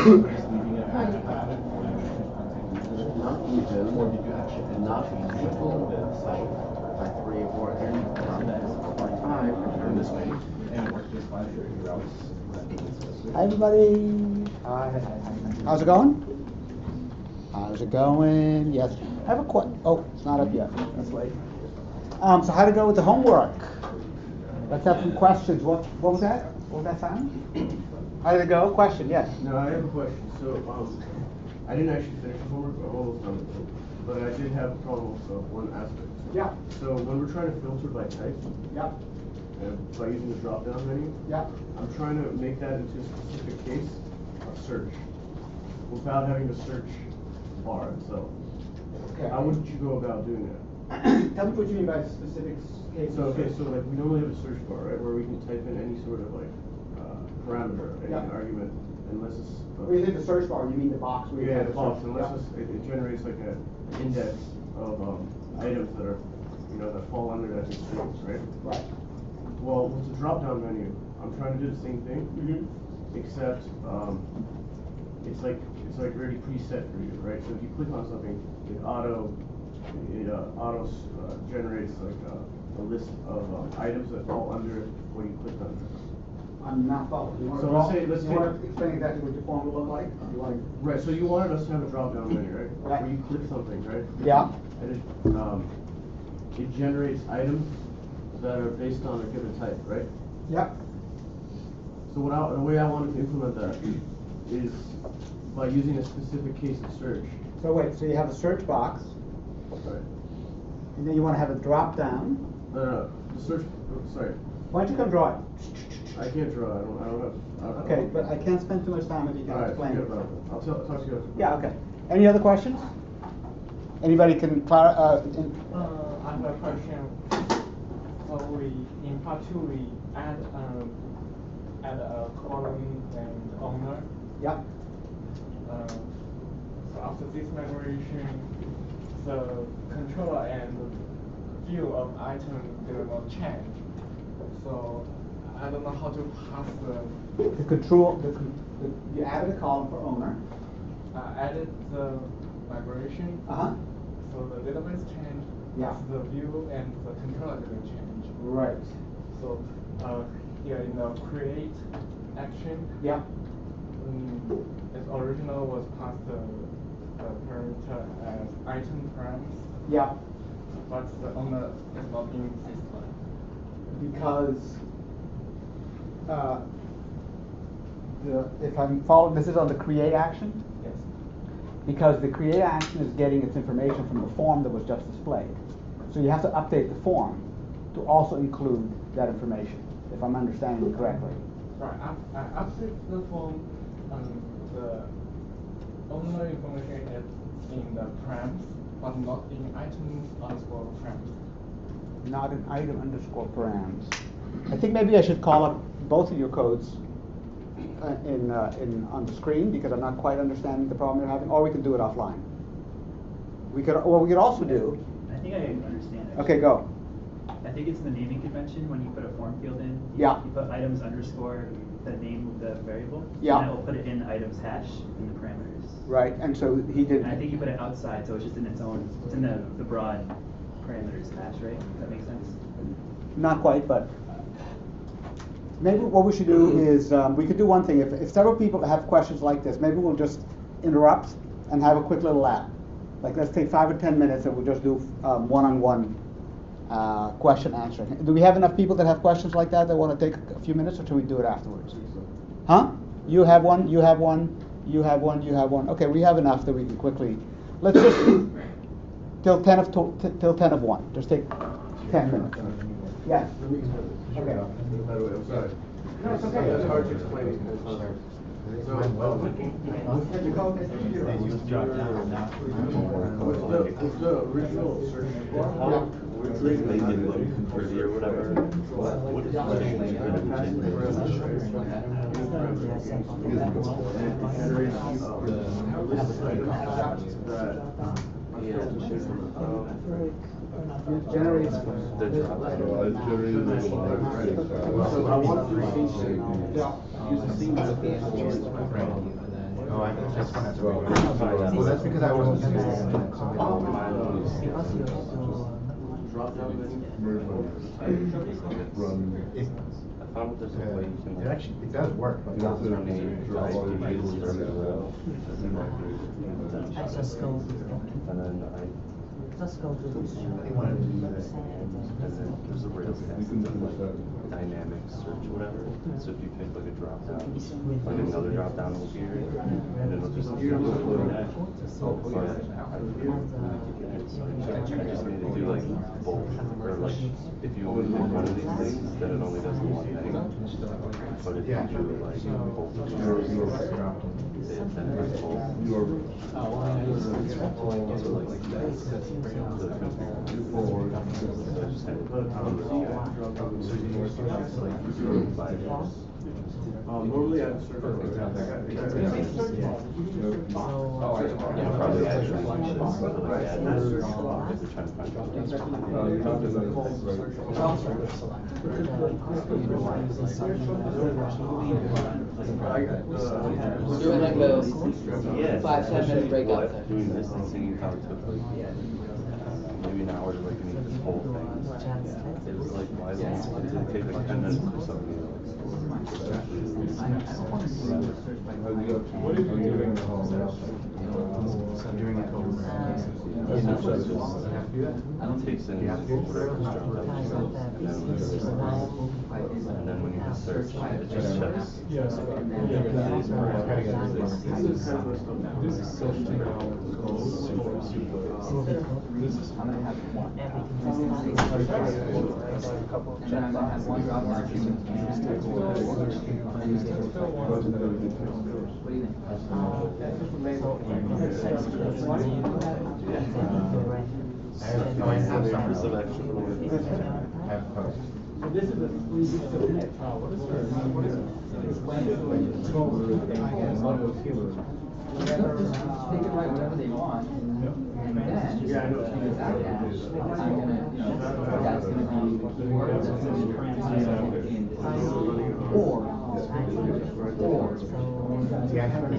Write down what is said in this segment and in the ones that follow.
not even, or did you actually not equal the site by 3 or 45, return this way. And it worked just fine for your routes. Hi everybody. Hi. How's it going? How's it going? Yes. I have a question. Oh, it's not up yet. That's late. So how to go with the homework? Let's have some questions. What was that? What was that sound? How did it go? Question, yes. No, I have a question. So, I didn't actually finish the homework, but I'm almost done with it. But I did have a problem with one aspect. Yeah. So when we're trying to filter by type, Yeah. by using the drop-down menu, Yeah. I'm trying to make that into a specific case of search without having the search bar itself. Okay. How would you go about doing that? Tell me what you mean by specific cases. So like we normally have a search bar, right, where we can type in any sort of like parameter, any argument, unless it's. When you say the search bar, you mean the box where you Yeah, type the box, search. unless it generates like an index of items that are, that fall under that constraints, right? Right. Well, with the drop-down menu, I'm trying to do the same thing, except it's like already preset for you, right? So if you click on something, it auto generates like a list of items that fall under what you clicked on. I'm not following. You want So to let's explain exactly what your form will look like? Right, so you wanted us to have a drop-down menu, right? Right. Where you click something, right? Yeah. And it generates items that are based on a given type, right? Yep. So the way I wanted to implement that is by using a specific case of search. So wait, so you have a search box, Right. and then you want to have a drop down. No, the search. Sorry. Why don't you come draw it? I can't draw. I don't have. Okay, but I can't spend too much time if you can All right, explain forget it. about it. I'll talk to you after. Yeah. Okay. Any other questions? Anybody can clarify? I have a question. So in part 2 we add a column and owner. Yeah. So after this migration, the controller and view of item will not change. So I don't know how to pass The control. You added a column for owner. added the migration. So the database change. Yeah. The view and the controller didn't change. Right. So here in the create action. Yeah. Its original was passed the parameter as item params. Yeah. But the owner is not in this line. Because if I'm following, this is on the create action. Yes. Because the create action is getting its information from the form that was just displayed. So you have to update the form to also include that information, if I'm understanding it correctly. Right. After the form, the owner information is in the params, but not in items underscore params. Not in item underscore params. I think maybe I should call up both of your codes on the screen, because I'm not quite understanding the problem you're having, or we can do it offline. We could also do. I think I understand. Actually. Okay, go. I think it's the naming convention when you put a form field in. Yeah. You put items underscore the name of the variable. Yeah. And it will put it in items hash in the parameters. Right, and so he did. And I think you put it outside, so it's just in its own. It's in the broad parameters hash, right? Does that make sense? Not quite, but maybe what we should do is we could do one thing. If several people have questions like this, maybe we'll just interrupt and have a quick little lab. Like, let's take 5 or 10 minutes and we'll just do one-on-one question answering. Do we have enough people that have questions like that want to take a few minutes, or should we do it afterwards? Huh? You have one, you have one, you have one, you have one. Okay, we have enough that we can quickly. Let's just till 10 of 1. Just take 10 minutes. Yes. Okay. By the way, I'm sorry. No, it's okay. It's hard to explain it. So, with the original search or whatever. What is It generates the So I want to use the same Oh, I just want to well, that's because I wasn't using it. Drop down menu. It, it actually, it does work, but not for me. Just go to the They wanted to do that. And then there's a rails cast that's like dynamic search, whatever. So if you pick like a drop down, like another drop down will appear, and it'll just look at that. So I just need to do like both, or like if you only do one of these things, then it only does the one thing. But if you do like both of them, then it does both. So like Normally I'd search for We're doing like a 5-10 minute breakout there. Doing this and seeing how it took like maybe an hour to like make this whole thing. It was like why did it take like 10 minutes or something? What are you doing at home? I'm doing it over. It takes in whatever and then when you hit search, it just checks. This is a They can write whatever they want, and then I'm gonna, that's gonna be the keyword that's gonna be translated in or. See, I haven't.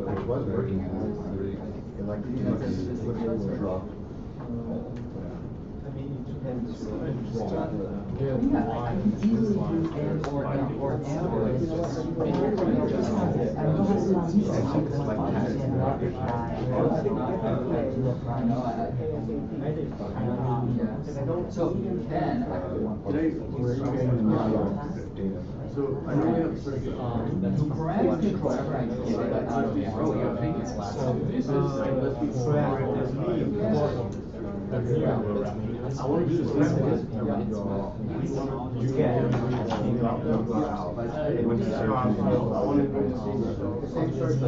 I was working and like drop. I can easily do and or so then so I know we have search. parameter control whatever I give it out of So this is let's be I want to do this because you can drop down. I want to go to same search.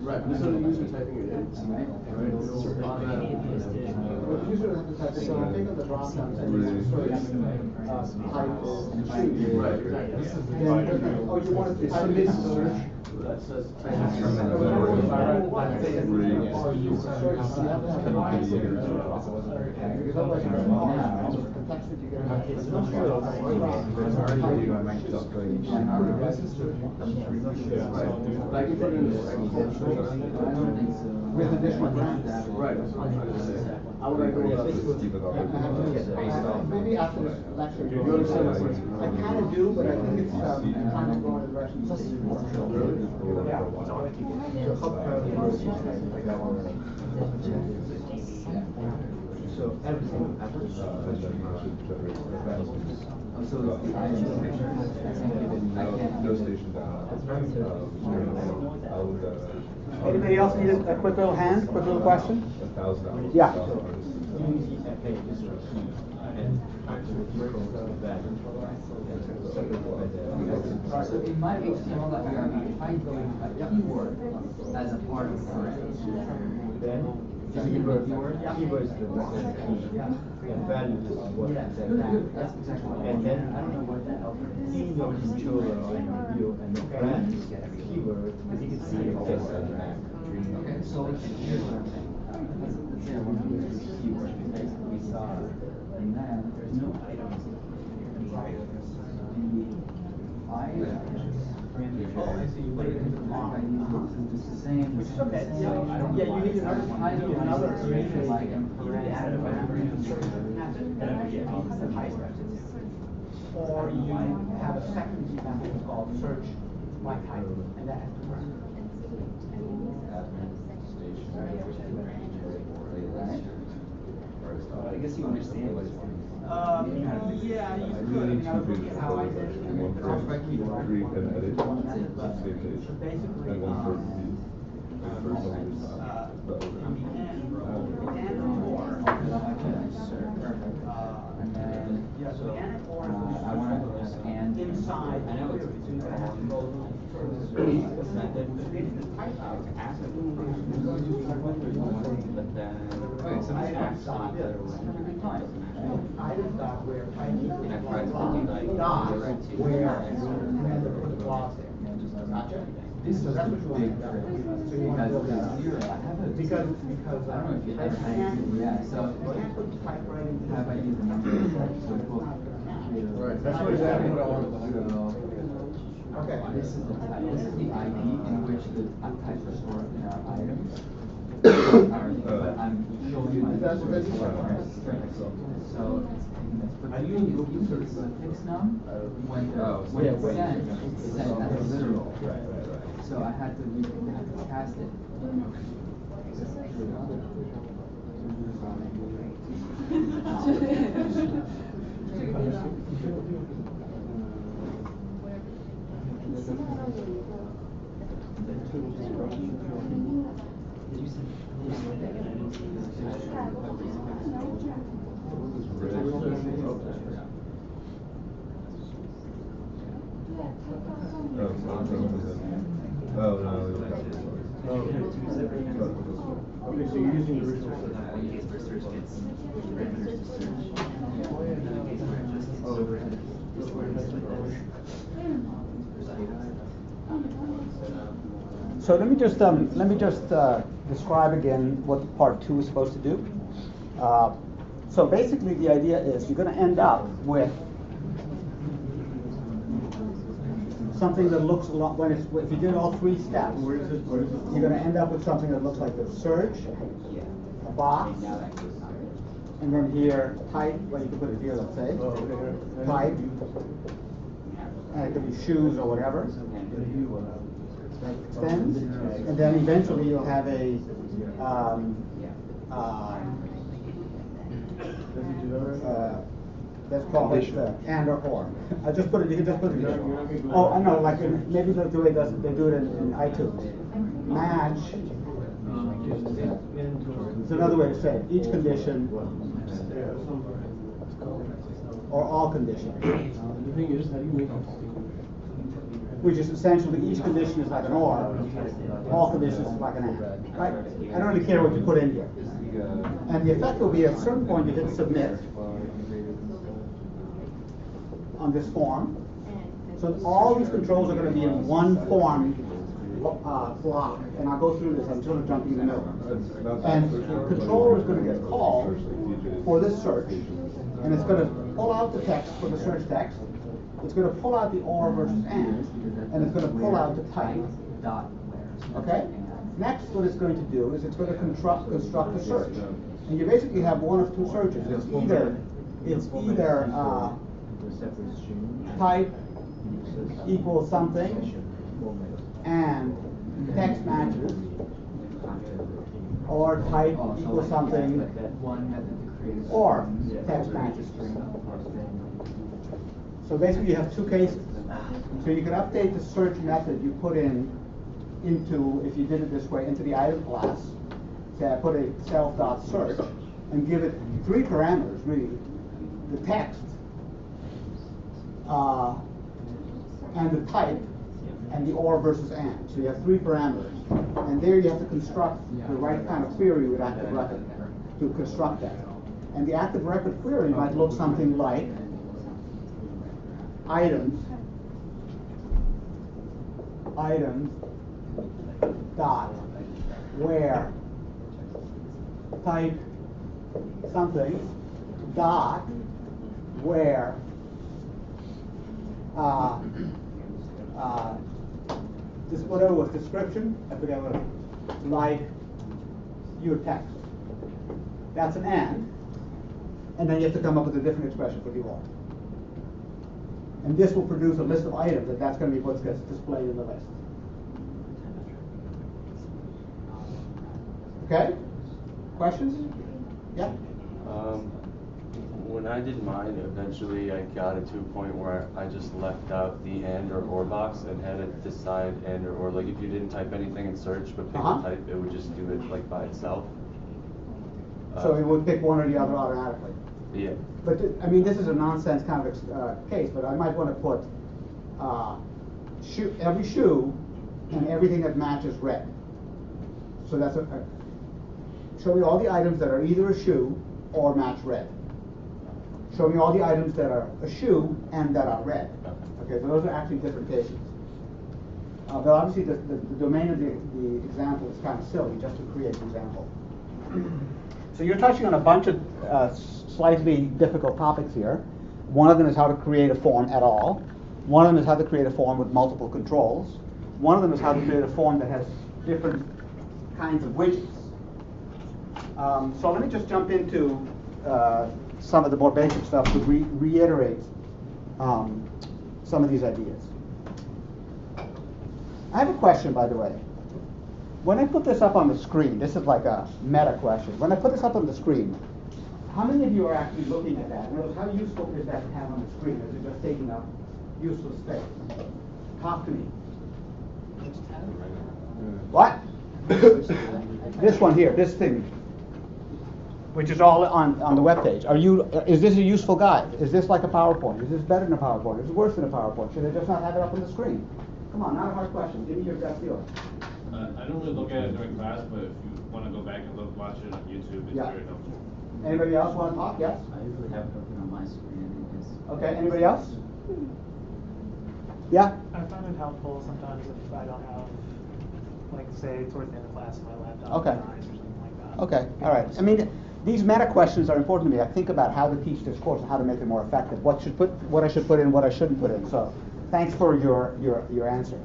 Right, this is the user typing it in. Usually have to type it in. Think of the drop down and sort of type and choose. Right, exactly. Oh, you want to type it in search? That says. With additional brands. Right, that's what I'm trying to say. How would I go about this? Maybe after this lecture. You go to settings. I kind of do, but I think it's kind of going in the direction of So everything Anybody else need a quick little hand, quick little question? $1,000. Yeah. So in my HTML that we are, if I go a keyword as a part of the phrase, Keyword is the and value is what yeah, that's exactly what and then I don't know what that algorithm in your controller and view and the brand keyword, you can see it just on the map. Okay, So here's what I'm saying. Let's say I want to use this keyword, basically star, and then there's no items inside of this. The items, but it's the same. Which is okay. So I don't Yeah, you need another information like add a boundary and search method that uses the type. Or you have a second method called search by type, and that has to work. I guess you understand what it's doing. Yeah, you could. I mean, I was looking at how I did it. And one I'll for keep it. three and edit, But same page. basically, And one for view. The first one is the in overview. the end or, and then, yeah, so the and or I want to have and inside. I know it's So you're gonna have to go sort of the method, the type out as a but then okay, so item dot, item dot where type equals dot where, and then the put the clause there. Gotcha? So that's what you want to do. So you want to build that up. Because I don't know if you type ever and, yeah, so you can't put type right into how about use the number so book Right, that's what exactly what I wanted to do. Okay. This is the type, this is the ID in which the types are stored in our items. But I'm showing you That's what that's strings. So but usually it's a fixed num when it's sent, it's sent as a literal. So I had to cast it. Oh, no. Okay, so you're using the original search. In case for search, it's parameters to search. In the case where it's just So let me just describe again what part 2 is supposed to do. So basically the idea is you're going to end up with something that looks a lot, if you did all 3 steps, you're going to end up with something that looks like a search, a box, and then here type, well you can put it here, let's say, type, and it could be shoes or whatever. That extends, and then eventually you'll have a let's call it and or. I just put it. You can just put it. Oh, I know. Like maybe the way they do it in iTunes. Match. It's another way to say it. Each condition or all conditions. The thing is, how do you make it? Which is essentially each condition is like an or, all conditions is like an and. Right? I don't really care what you put in here. And the effect will be at a certain point you hit submit on this form. So all these controls are going to be in one form block. And I'll go through this, I'm sort of jumping in the middle. And the controller is going to get called for this search. And it's going to pull out the text for the search text. It's going to pull out the or versus and it's going to pull out the type. Okay? Next, what it's going to do is it's going to construct a search. And you basically have one of 2 searches. It's either type equals something and text matches, or type equals something or text matches. So basically you have 2 cases. So you can update the search method you put in into, if you did it this way, into the item class. Say I put a self.search and give it 3 parameters really. The text, and the type, and the or versus and. So you have 3 parameters. And there you have to construct the right kind of query with active record to construct that. And the active record query might look something like items dot where type something dot where this whatever was description, I forget what it was, like your text. That's an and then you have to come up with a different expression for the or. And this will produce a list of items, and that's going to be what gets displayed in the list. Okay? Questions? Yeah? When I did mine, eventually I got it to a point where I just left out the and or box and had it decide and or. Like if you didn't type anything in search but pick a type, it would just do it like by itself. So it would pick one or the other automatically. Yeah. But I mean, this is a nonsense kind of case, but I might want to put every shoe and everything that matches red. So that's show me all the items that are either a shoe or match red. Show me all the items that are a shoe and that are red. Okay, so those are actually different cases. But obviously the domain of the example is kind of silly just to create an example. So you're touching on a bunch of slightly difficult topics here. One of them is how to create a form at all. One of them is how to create a form with multiple controls. One of them is how to create a form that has different kinds of widgets. So let me just jump into some of the more basic stuff to reiterate some of these ideas. I have a question, by the way. When I put this up on the screen, this is like a meta question. When I put this up on the screen, how many of you are actually looking at that? In other words, how useful is that to have on the screen? Is it just taking up useless space? Talk to me. What? This one here, this thing, which is all on the web page. Is this a useful guide? Is this like a PowerPoint? Is this better than a PowerPoint? Is it worse than a PowerPoint? Should I just not have it up on the screen? Come on, not a hard question. Give me your best feeling. I don't really look at it during class, but if you want to go back and watch it on YouTube, it's very helpful. Anybody else want to talk? Yes? I usually have it open on my screen. Okay, anybody else? Yeah? I find it helpful sometimes if I don't have, like, say, towards the end of class, my laptop Okay. dies or something like that. Okay, all right. I mean, these meta questions are important to me. I think about how to teach this course and how to make it more effective. What I should put in, what I shouldn't put in. So, thanks for your answer.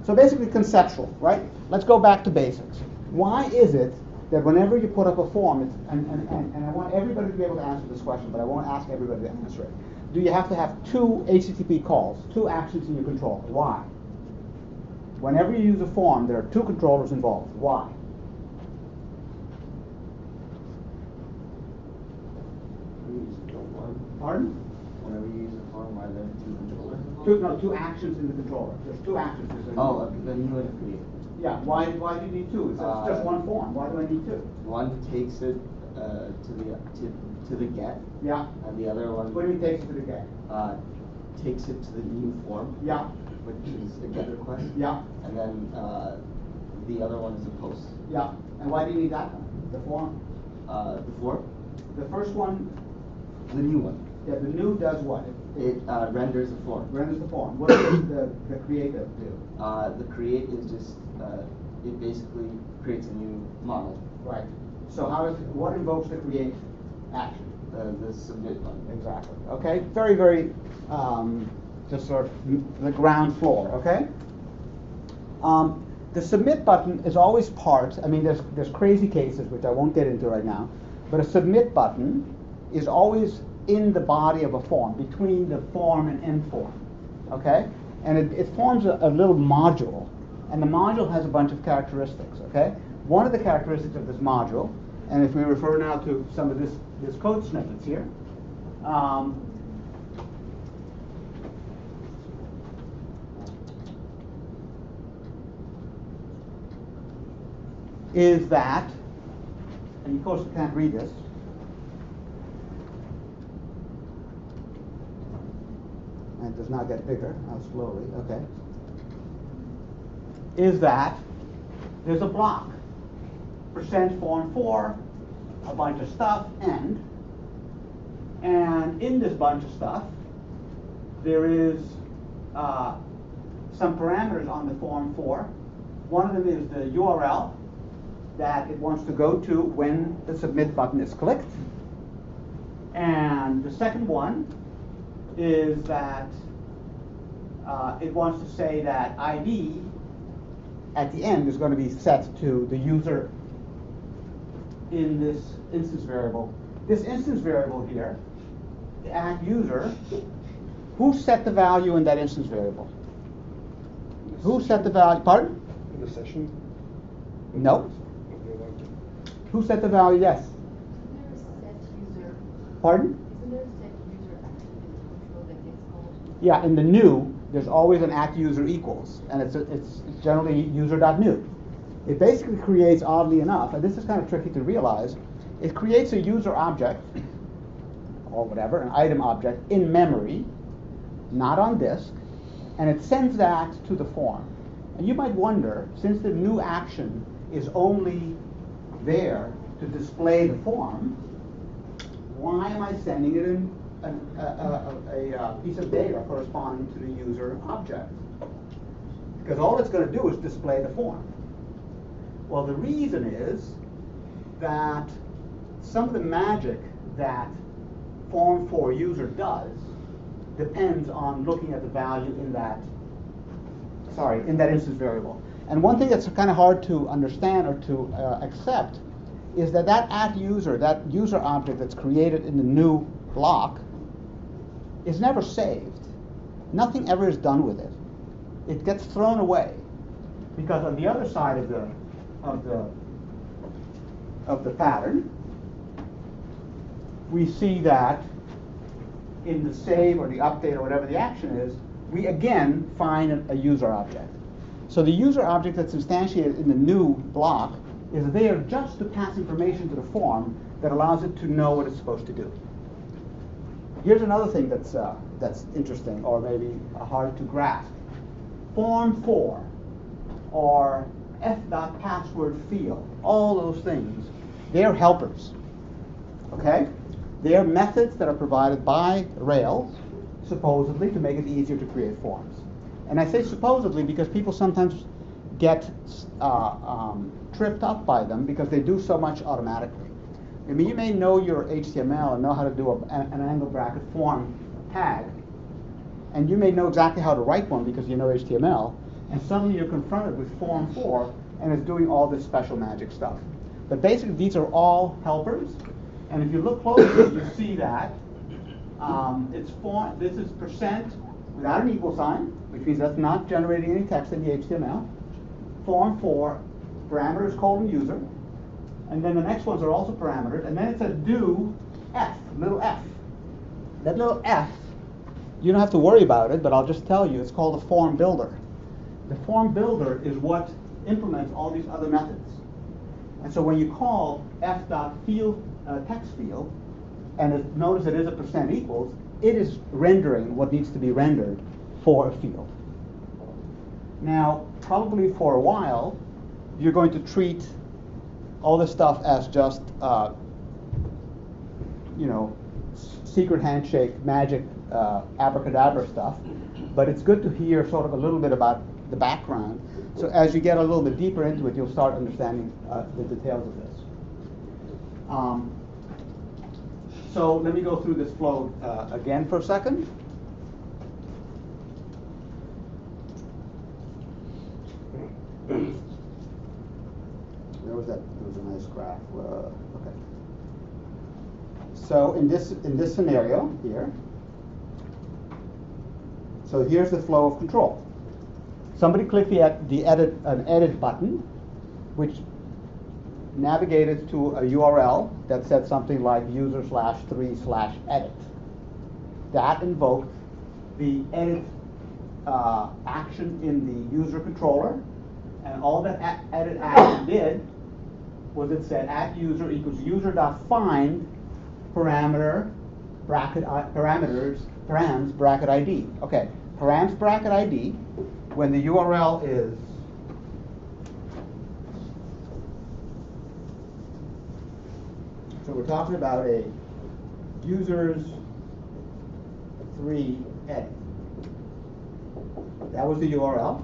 So basically conceptual, right? Let's go back to basics. Why is it that whenever you put up a form, and I want everybody to be able to answer this question, but I won't ask everybody to answer it. Do you have to have 2 HTTP calls, 2 actions in your controller? Why? Whenever you use a form, there are 2 controllers involved. Why? Pardon? Whenever you use a form, why there are 2 controllers? 2 actions in the controller. There's 2 actions. The new and create. Yeah. Why do you need 2? It's just one form. Why do I need 2? One takes it to the get. Yeah. And the other one. What do you mean takes it to the get? Takes it to the new form. Yeah. Which is a get request. Yeah. And then the other one is a post. Yeah. And why do you need that one? The form. The form. The first one. The new one. Yeah. The new does what? It renders a form. Renders the form. What does the creative do? The create is just it basically creates a new model. Right. So what invokes the create action? The submit button. Exactly. Okay. Very, very just sort of the ground floor. Okay. The submit button is always part. I mean, there's crazy cases which I won't get into right now, but a submit button is always in the body of a form, between the form and end form. Okay. And it forms a little module, and the module has a bunch of characteristics. Okay. One of the characteristics of this module, and if we refer now to some of this code snippets here, is that, and of course you can't read this, and it does not get bigger, now slowly, okay, is that there's a block, %form4, a bunch of stuff, and in this bunch of stuff, there is some parameters on the form 4. One of them is the URL, that it wants to go to when the submit button is clicked. And the second one is that it wants to say that ID at the end is going to be set to the user in this instance variable. This instance variable here, the act user, who set the value in that instance variable? Who set the value? Pardon? In the session? No. Who set the value? Yes. Pardon? Yeah, in the new, there's always an act user equals, and it's generally user.new. It basically creates, oddly enough, and this is kind of tricky to realize, it creates a user object, or whatever, an item object, in memory, not on disk, and it sends that to the form. And you might wonder, since the new action is only there to display the form, why am I sending it in a piece of data corresponding to the user object? Because all it's going to do is display the form. Well, the reason is that some of the magic that form for user does depends on looking at the value in that instance variable. And one thing that's kind of hard to understand or to accept is that that user object that's created in the new block is never saved. Nothing ever is done with it. It gets thrown away because on the other side of the pattern, we see that in the save or the update or whatever the action is, we again find a user object. So the user object that's instantiated in the new block is there just to pass information to the form that allows it to know what it's supposed to do. Here's another thing that's interesting or maybe hard to grasp. Form for or f.password field, all those things, they're helpers. Okay? They're methods that are provided by Rails, supposedly, to make it easier to create forms. And I say supposedly because people sometimes get tripped up by them because they do so much automatically. I mean, you may know your HTML and know how to do an angle bracket form tag, and you may know exactly how to write one because you know HTML, and suddenly you're confronted with form for, and it's doing all this special magic stuff. But basically, these are all helpers, and if you look closely, you see that it's form. This is percent without an equal sign, which means that's not generating any text in the HTML. Form for parameters colon user, and then the next ones are also parameters, and then it says do f, little f. That little f, you don't have to worry about it, but I'll just tell you, it's called a form builder. The form builder is what implements all these other methods. And so when you call f.field text field, and notice it is a percent equals, it is rendering what needs to be rendered for a field. Now, probably for a while, you're going to treat all this stuff as just, secret handshake, magic, abracadabra stuff. But it's good to hear sort of a little bit about the background. So as you get a little bit deeper into it, you'll start understanding the details of this. So let me go through this flow again for a second. Where was that? There was a nice graph. Okay. So in this scenario here, so here's the flow of control. Somebody clicked the edit button, which navigated to a URL that said something like user/3/edit. That invoked the edit action in the user controller, and all that edit action did was it said at user equals user.find parameter bracket params bracket ID. Okay, params bracket ID when the URL is so we're talking about a users 3 edit. That was the URL.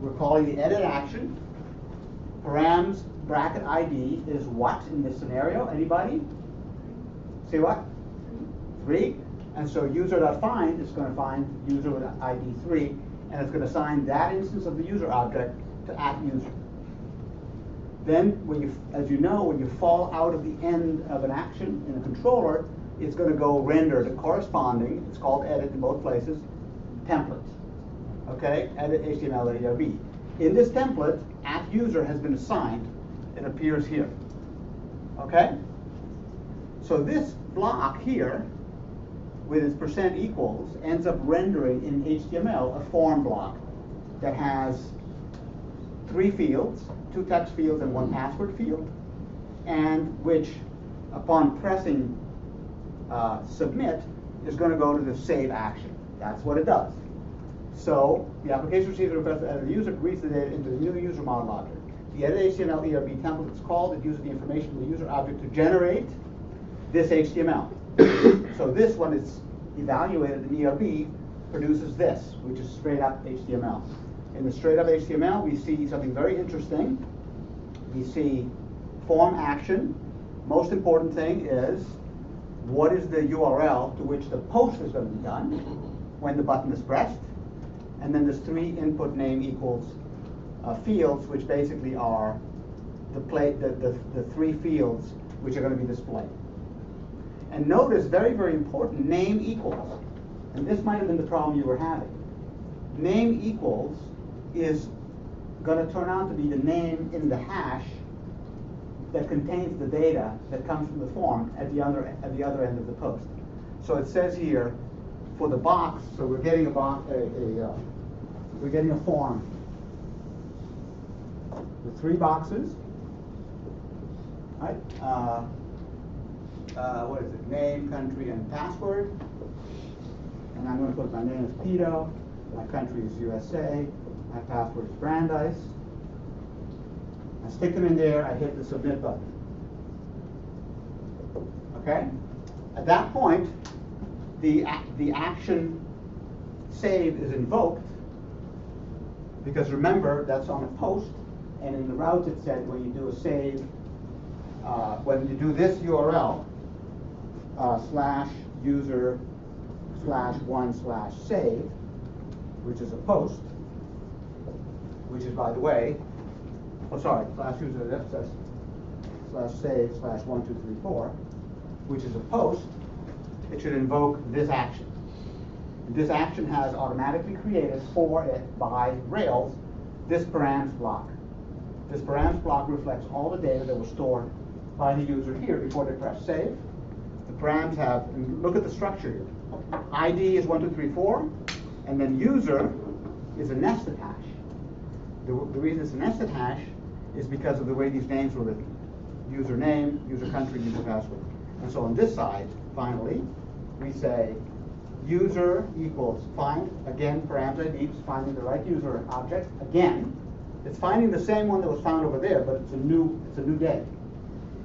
We're calling the edit action params bracket ID is what in this scenario? Anybody? Say what? 3. And so user.find is going to find user with ID 3, and it's going to assign that instance of the user object to @user. Then, when you, as you know, when you fall out of the end of an action in a controller, it's going to go render the corresponding, it's called edit in both places, template. Okay, edit HTML.erb. In this template, @user has been assigned. It appears here. Okay? So this block here, with its percent equals, ends up rendering in HTML a form block that has 3 fields, 2 text fields and 1 password field, and which, upon pressing submit, is going to go to the save action. That's what it does. So the application receives a request to edit the user, reads the data into the new user model object. The edit HTML ERB template is called. It uses the information from the user object to generate this HTML. So this, when it's evaluated in ERB, produces this, which is straight up HTML. In the straight up HTML, we see something very interesting. We see form action. Most important thing is, what is the URL to which the post is going to be done when the button is pressed? And then there's 3 input name equals fields, which basically are the 3 fields which are going to be displayed. And notice, very, very important, name equals. And this might have been the problem you were having. Name equals is going to turn out to be the name in the hash that contains the data that comes from the form at the other end of the post. So it says here, for the box, so we're getting a box, we're getting a form with 3 boxes, right? What is it? Name, country, and password. And I'm going to put my name as Pito, my country is USA, my password is Brandeis. I stick them in there, I hit the submit button. Okay? At that point, the action save is invoked, because remember, that's on a post, and in the route it said when you do a save, when you do this URL, /user/1/save, which is a post, which is, by the way, /user/save/1234, which is a post, it should invoke this action. And this action has automatically created for it by Rails this params block. This params block reflects all the data that was stored by the user here before they press save. The params have, and look at the structure here. ID is 1, 2, 3, 4, and then user is a nested hash. The reason it's a nested hash is because of the way these names were written. User name, user country, user password. And so on this side, finally, we say user equals find, again, params ID, it's finding the right user object. Again, it's finding the same one that was found over there, but it's a new day.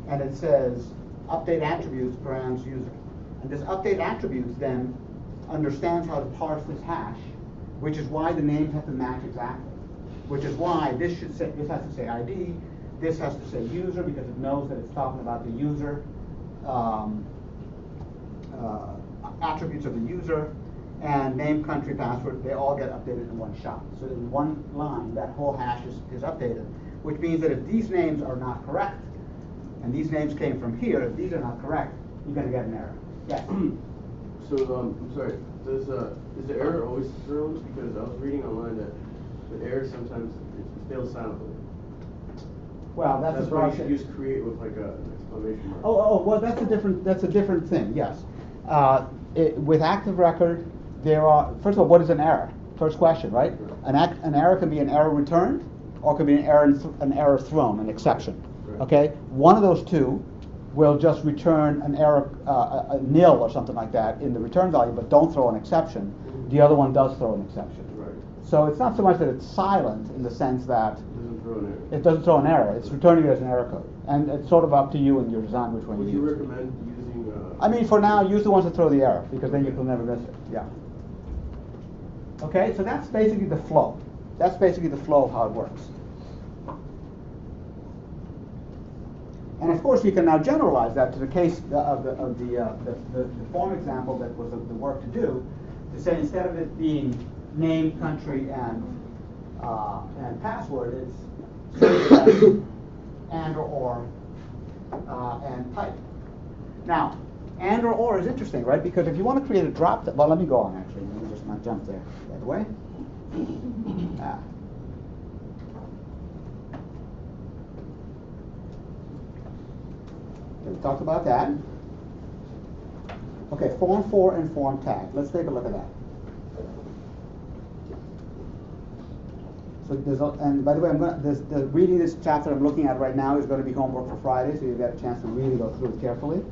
And it says update attributes params user. And this update attributes then understands how to parse this hash, which is why the names have to match exactly. Which is why this has to say ID, this has to say user, because it knows that it's talking about the user, attributes of the user, and name, country, password, they all get updated in one shot. So in one line, that whole hash is updated, which means that if these names are not correct, and these names came from here, if these are not correct, you're going to get an error. Yes? So, I'm sorry, is the error always thrown? Because I was reading online that the error sometimes it fails silently. Well, that's why you should use create with like an exclamation mark. Well, that's a different thing. Yes, with Active Record, there are, first of all, what is an error? First question, right? An error can be an error returned, or it can be an error thrown, an exception. Right. Okay, one of those two will just return an error, a nil or something like that in the return value, but don't throw an exception. Mm-hmm. The other one does throw an exception. Right. So it's not so much that it's silent in the sense that it doesn't throw an error. It's returning it as an error code, and it's sort of up to you and your design which one you use. Would you recommend using? I mean, for now, use the ones that throw the error, because then you'll never miss it. Yeah. Okay, so that's basically the flow. That's basically the flow of how it works. And of course, you can now generalize that to the case of the form example that was the work to do, to say instead of it being name, country, and password, it's and or and type. Now, and or is interesting, right? Because if you want to create a drop, well, let me go on actually. Let me just not jump there. By the way. We talked about that. Okay, form for and form tag. Let's take a look at that. So there's, and by the way, reading this chapter I'm looking at right now is going to be homework for Friday, so you get a chance to really go through it carefully.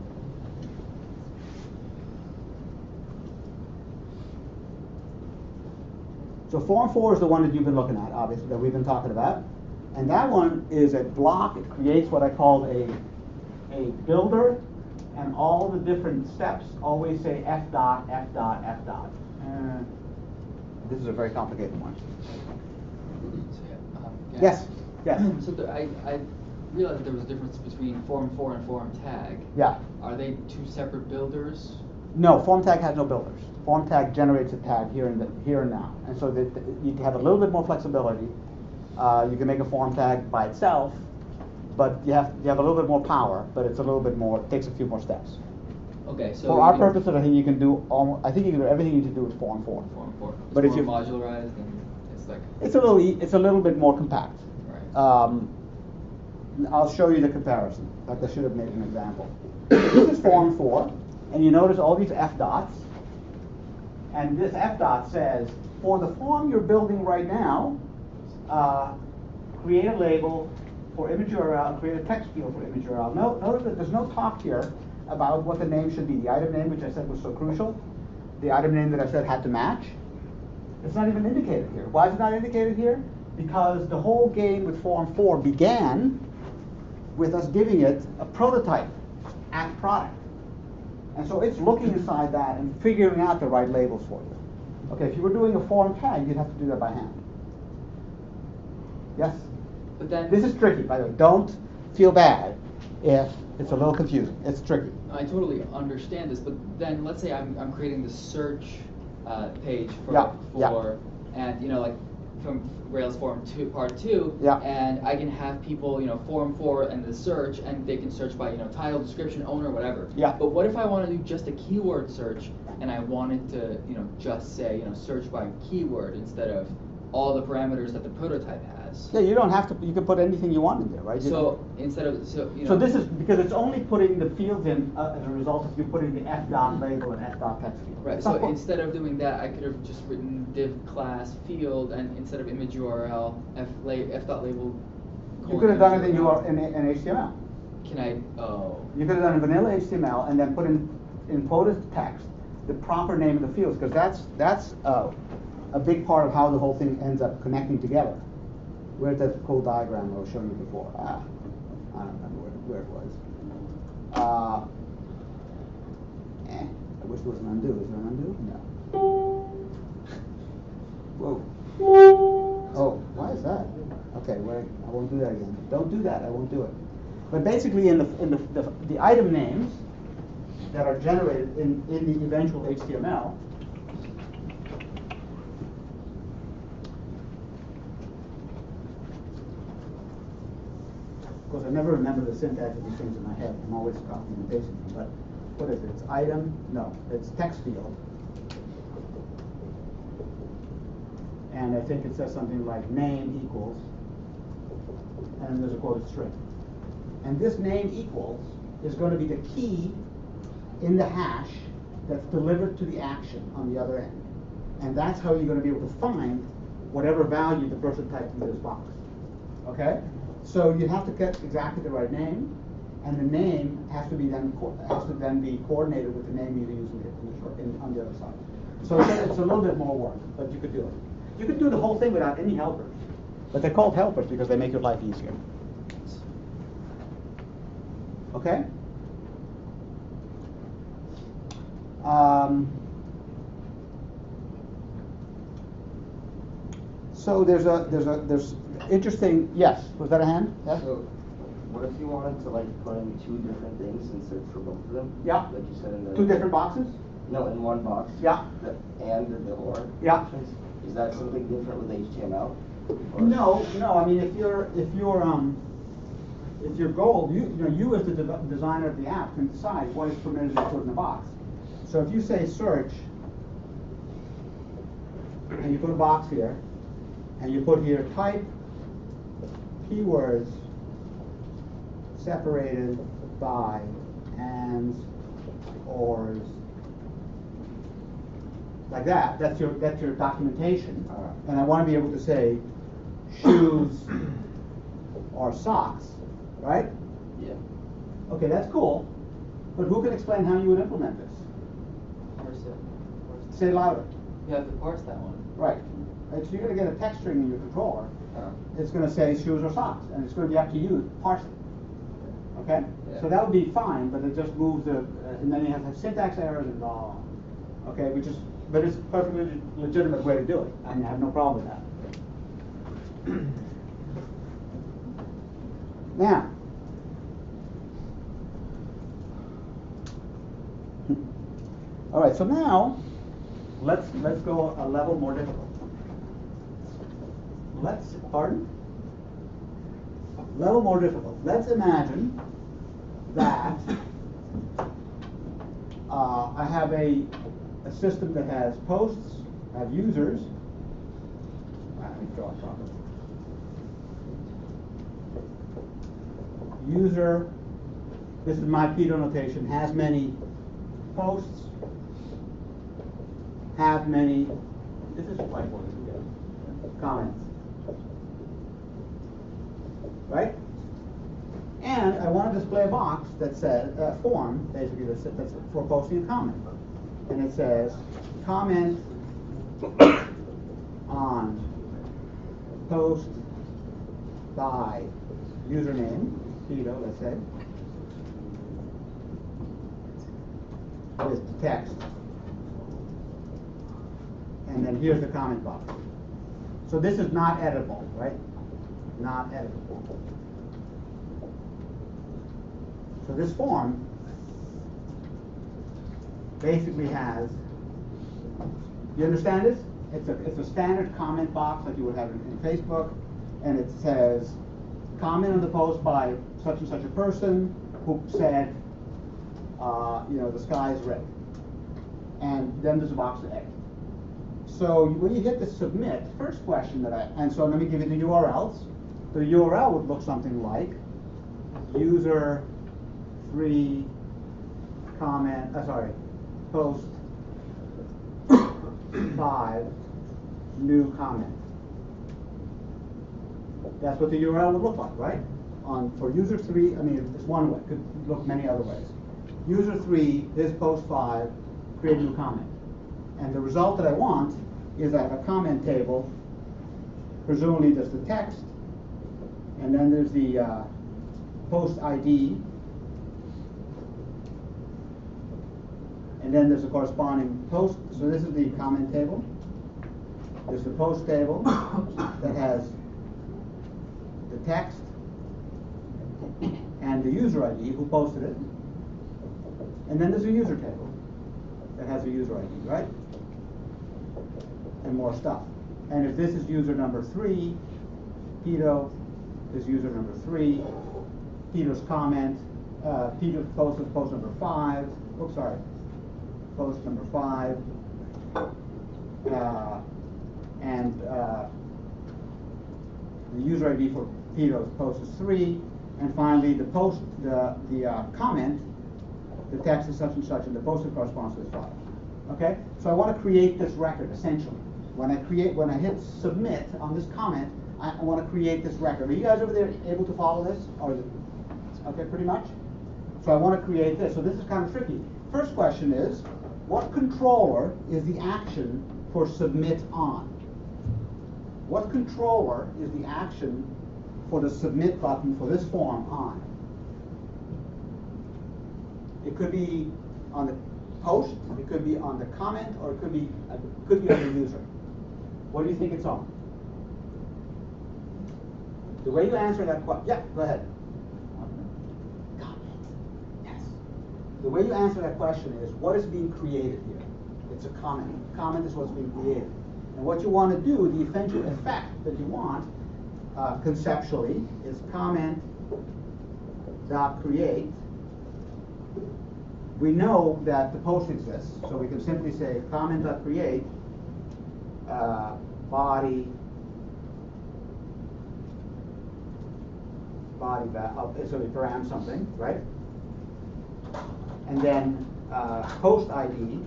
So form 4 is the one that you've been looking at, obviously, that we've been talking about. And that one is a block. It creates what I call a builder, and all the different steps always say F dot, F dot, F dot. This is a very complicated one. Yes. Yes. So I realized that there was a difference between form 4 and form tag. Yeah. Are they two separate builders? No, form tag has no builders. Form tag generates a tag here and now, and so that you have a little bit more flexibility. You can make a form tag by itself, but you have a little bit more power. But it's a little bit more. It takes a few more steps. Okay, so for our purposes, I think you can do almost. I think you can do everything you need to do with form 4. Form 4. But if you modularized, then it's like it's a little bit more compact. Right. I'll show you the comparison. In fact, I should have made an example. This is form 4, and you notice all these F dots. And this F dot says, for the form you're building right now, create a label for image URL and create a text field for image URL. Notice that there's no talk here about what the name should be. The item name, which I said was so crucial, the item name that I said had to match, it's not even indicated here. Why is it not indicated here? Because the whole game with form 4 began with us giving it a prototype at product. And so it's looking inside that and figuring out the right labels for you. Okay, if you were doing a form tag, you'd have to do that by hand. Yes? But then this is tricky, by the way. Don't feel bad if it's a little confusing. It's tricky. I totally understand this, but then let's say I'm creating the search page for and like from Rails form 2 part 2, and I can have people form 4 and the search, and they can search by title, description, owner, whatever. Yeah. But what if I want to do just a keyword search and I wanted to just say search by keyword instead of all the parameters that the prototype has? Yeah, you don't have to. You can put anything you want in there, right? So instead of So this is because it's only putting the fields in as a result of you putting the F dot label and F dot text field. Right. So instead of doing that, I could have just written div class field, and instead of image URL f dot label. You could have done it in HTML. Can I? Oh. You could have done a vanilla HTML and then put in quoted text the proper name of the fields, because that's a big part of how the whole thing ends up connecting together. Where's that cool diagram I was showing you before? I don't remember where it was. I wish there was an undo. Is there an undo? No. Whoa. Oh, why is that? Okay, I won't do that again. Don't do that. I won't do it. But basically, in the item names that are generated in the eventual HTML. Of course, I never remember the syntax of these things in my head. I'm always copying and pasting them. But what is it? It's item? No, it's text field. And I think it says something like name equals, and there's a quoted string. And this name equals is going to be the key in the hash that's delivered to the action on the other end. And that's how you're going to be able to find whatever value the person typed into this box. Okay? So you have to get exactly the right name, and the name has to then be coordinated with the name you're using on the other side. So it's a little bit more work, but you could do it. You could do the whole thing without any helpers, but they're called helpers because they make your life easier. Okay? So there's interesting. Yes, was that a hand? Yes. So what if you wanted to like put in two different things and search for both of them? Yeah. Like you said in the. Two different boxes? No, in one box. Yeah. The and the or. Yeah. Is that something different with HTML? Or? No. I mean, if your goal, you as the designer of the app can decide what is permitted to put in the box. So if you say search, and you put a box here, and you put here type keywords separated by ands, ors, like that. That's your documentation. And I want to be able to say shoes or socks, right? Yeah. Okay, that's cool. But who can explain how you would implement this? Parse it. Say it louder. You have to parse that one. Right. So you're going to get a text string in your controller. It's going to say shoes or socks, and it's going to be up to you to parse it. Okay? Yeah. So that would be fine, but it just moves the, and then you have syntax errors and all. Okay, but it's a perfectly legitimate way to do it. I mean, I have no problem with that. Now, all right. So now, let's go a level more difficult. Level more difficult. Let's imagine that I have a system that has posts, I have users. Let me draw it properly. User, this is my Pedo notation, has many posts, have many, this is whiteboard, comments. Right? And I want to display a box that says, a form, basically, that's for posting a comment. And it says, comment on post by username, Pedo, let's say, with text. And then here's the comment box. So this is not editable, right? Not editable. So this form basically has, you understand this? It's a standard comment box like you would have in Facebook, and it says, comment on the post by such and such a person who said, the sky is red. And then there's a box to edit. So when you hit the submit, first question and so let me give you the URLs. The URL would look something like user 3 comment, post 5 new comment. That's what the URL would look like, right? For user 3, it's one way, it could look many other ways. User 3, this post 5, create a new comment. And the result that I want is I have a comment table, presumably there's the text, and then there's the post ID, and then there's a corresponding post. So this is the comment table. There's the post table that has the text and the user ID, who posted it. And then there's a user table that has a user ID, right? And more stuff. And if this is user number 3, Pedo is user number 3, Pedo's comment, Pedo's post is post number 5, post number 5, and the user ID for Pedo's post is 3, and finally the post, the comment, the text is such and such, and the post that corresponds to is 5. Okay? So I want to create this record, essentially. When I hit submit on this comment, I want to create this record. Are you guys over there able to follow this? Or is it, okay, pretty much? So I want to create this. So this is kind of tricky. First question is, what controller is the action for submit on? What controller is the action for the submit button for this form on? It could be on the post, it could be on the comment, or it could be on the user. What do you think it's on? The way you answer that question, yeah, go ahead. the way you answer that question is, what is being created here? It's a comment. Comment is what's being created. And what you want to do, the eventual effect that you want, conceptually, is comment.create. We know that the post exists, so we can simply say comment.create body so we param something, right? And then post ID,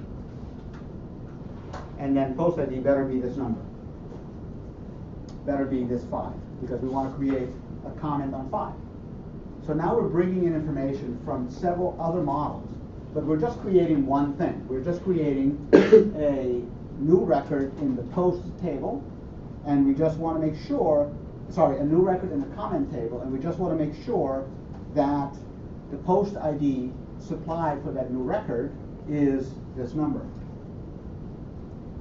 and then post ID better be this number. Better be this 5, because we want to create a comment on 5. So now we're bringing in information from several other models, but we're just creating one thing. We're just creating a new record in the post table, and we just want to make sure, a new record in the comment table, and we just want to make sure that the post ID supplied for that new record is this number.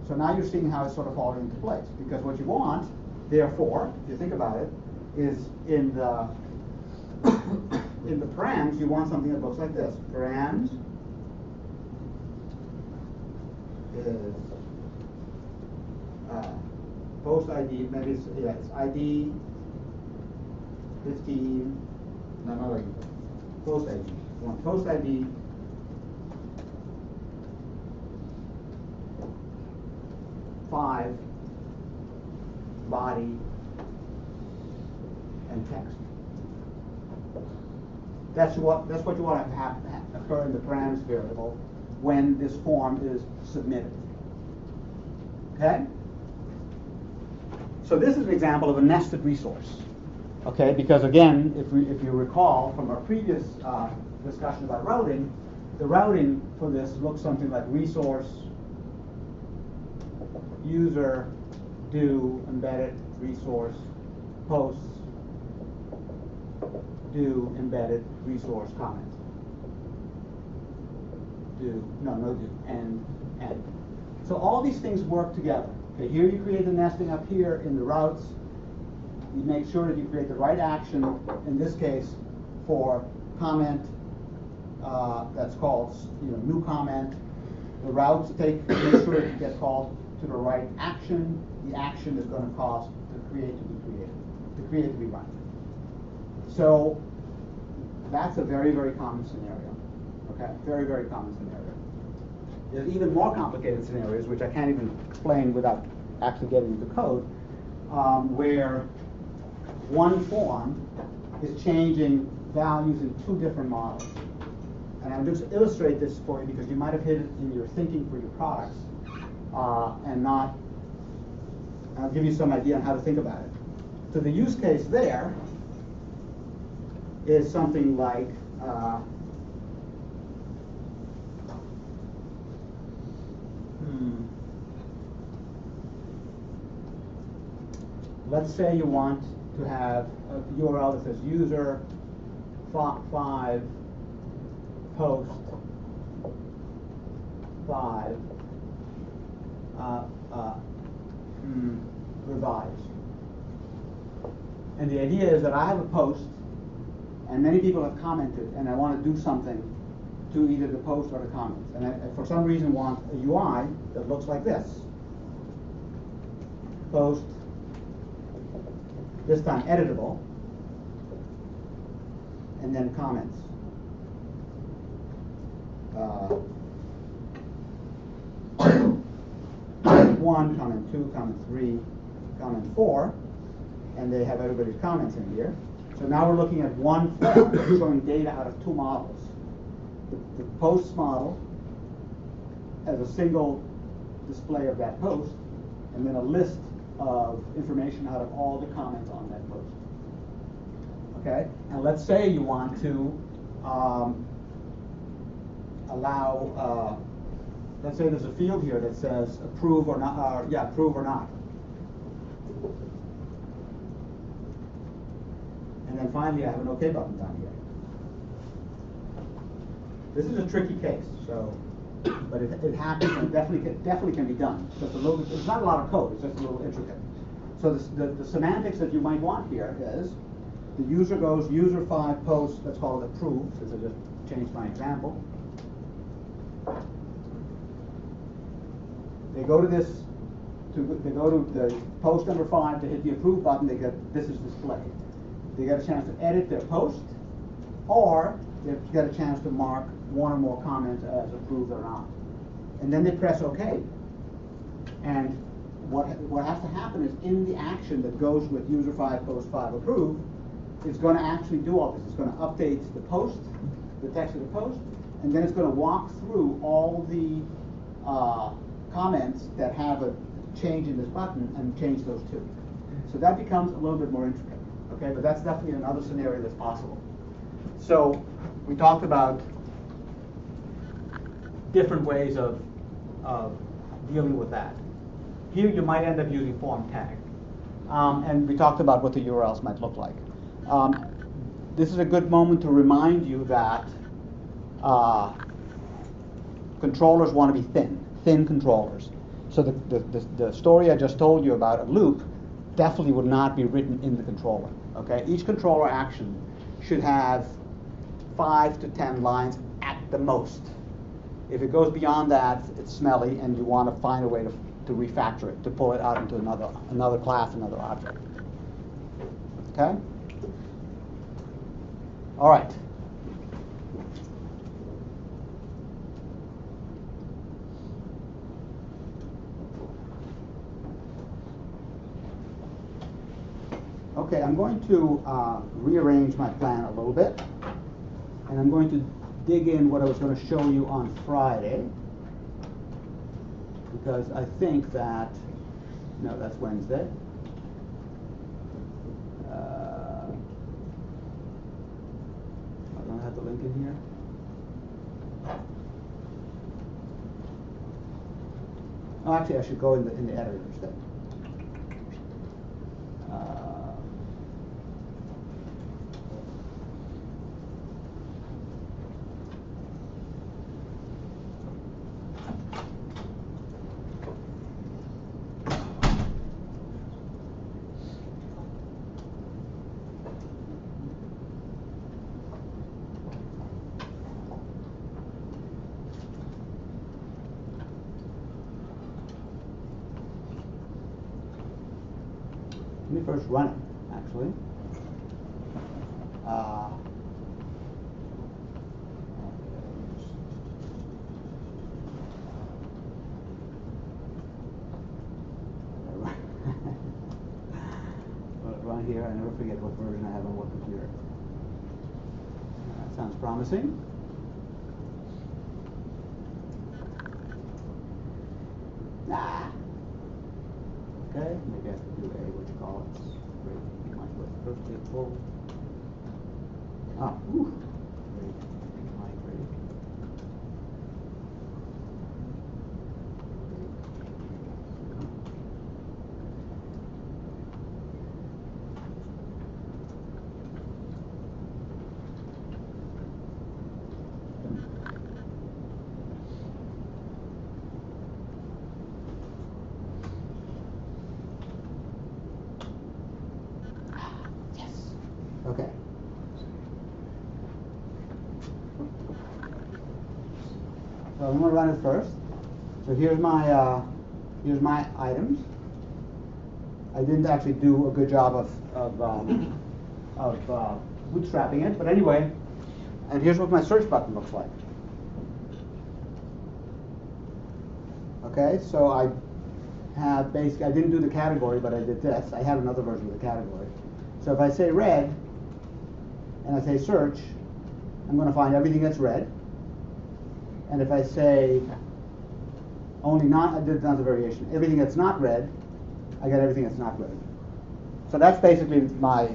So now you're seeing how it's sort of falling into place, because what you want, therefore, if you think about it, is in the in the params, you want something that looks like this. Params is post ID, maybe it's ID 15, no, not like post ID. You want post ID 5, body, and text. That's what you want to have occur in the params variable when this form is submitted. Okay? So this is an example of a nested resource. Okay, because again, if you recall from our previous discussion about routing, the routing for this looks something like resource, user, do, embedded, resource, posts, do, embedded, resource, comment. Do, no do, and. So all these things work together. Okay, here you create the nesting up here in the routes. You make sure that you create the right action, in this case, for comment that's called new comment. The routes make sure that you get called to the right action. The action is going to cause the create to be created, the create to be run. So that's a very, very common scenario. Okay, very, very common scenario. There's even more complicated scenarios, which I can't even explain without actually getting into code, where one form is changing values in 2 different models. And I'll just illustrate this for you because you might have hit it in your thinking for your products and not. I'll give you some idea on how to think about it. So the use case there is something like let's say you want to have a URL that says user 5 post 5 revise. And the idea is that I have a post and many people have commented and I want to do something to either the post or the comments. And I for some reason want a UI that looks like this. Post, this time editable, and then comments. Comment 1, comment 2, comment 3, comment 4, and they have everybody's comments in here. So now we're looking at one form showing data out of 2 models. The posts model as a single display of that post, and then a list of information out of all the comments on that post. Okay, and let's say you want to allow, let's say there's a field here that says approve or not, approve or not. And then finally I have an OK button down here. This is a tricky case, so, but it happens and definitely can be done. It's just a little bit, it's not a lot of code, it's just a little intricate. So the semantics that you might want here is the user goes user 5 post, let's call it approve, since I just changed my example. They go to this, they go to the post number 5 to hit the approve button. They get this is displayed. They get a chance to edit their post, or they get a chance to mark one or more comments as approved or not. And then they press OK. And what has to happen is in the action that goes with user 5 post 5 approve, it's going to actually do all this. It's going to update the post, the text of the post, and then it's going to walk through all the comments that have a change in this button and change those too. So that becomes a little bit more intricate. Okay, but that's definitely another scenario that's possible. So we talked about different ways of dealing with that. Here you might end up using form tag. And we talked about what the URLs might look like. This is a good moment to remind you that controllers want to be thin controllers. So the story I just told you about a loop definitely would not be written in the controller. Okay, each controller action should have 5 to 10 lines at the most. If it goes beyond that, it's smelly, and you want to find a way to refactor it, to pull it out into another class, another object. Okay? All right. Okay, I'm going to rearrange my plan a little bit, and I'm going to dig in what I was going to show you on Friday, because I think that, no, that's Wednesday. I don't have the link in here. Oh, actually, I should go in the editor instead. Let me first run it, actually. Run here. I never forget what version I have on what computer. That sounds promising. Okay, maybe I have to do what you call it. Great. Might go first take full. Great. Migrate. Okay. So I'm going to run it first. So here's my items. I didn't actually do a good job of bootstrapping it, but anyway. And here's what my search button looks like. Okay, so I have basically, I didn't do the category, but I did this. I have another version of the category. So if I say red, and I say search, I'm going to find everything that's red. And if I say only not, I did another variation, everything that's not red, I get everything that's not red. So that's basically my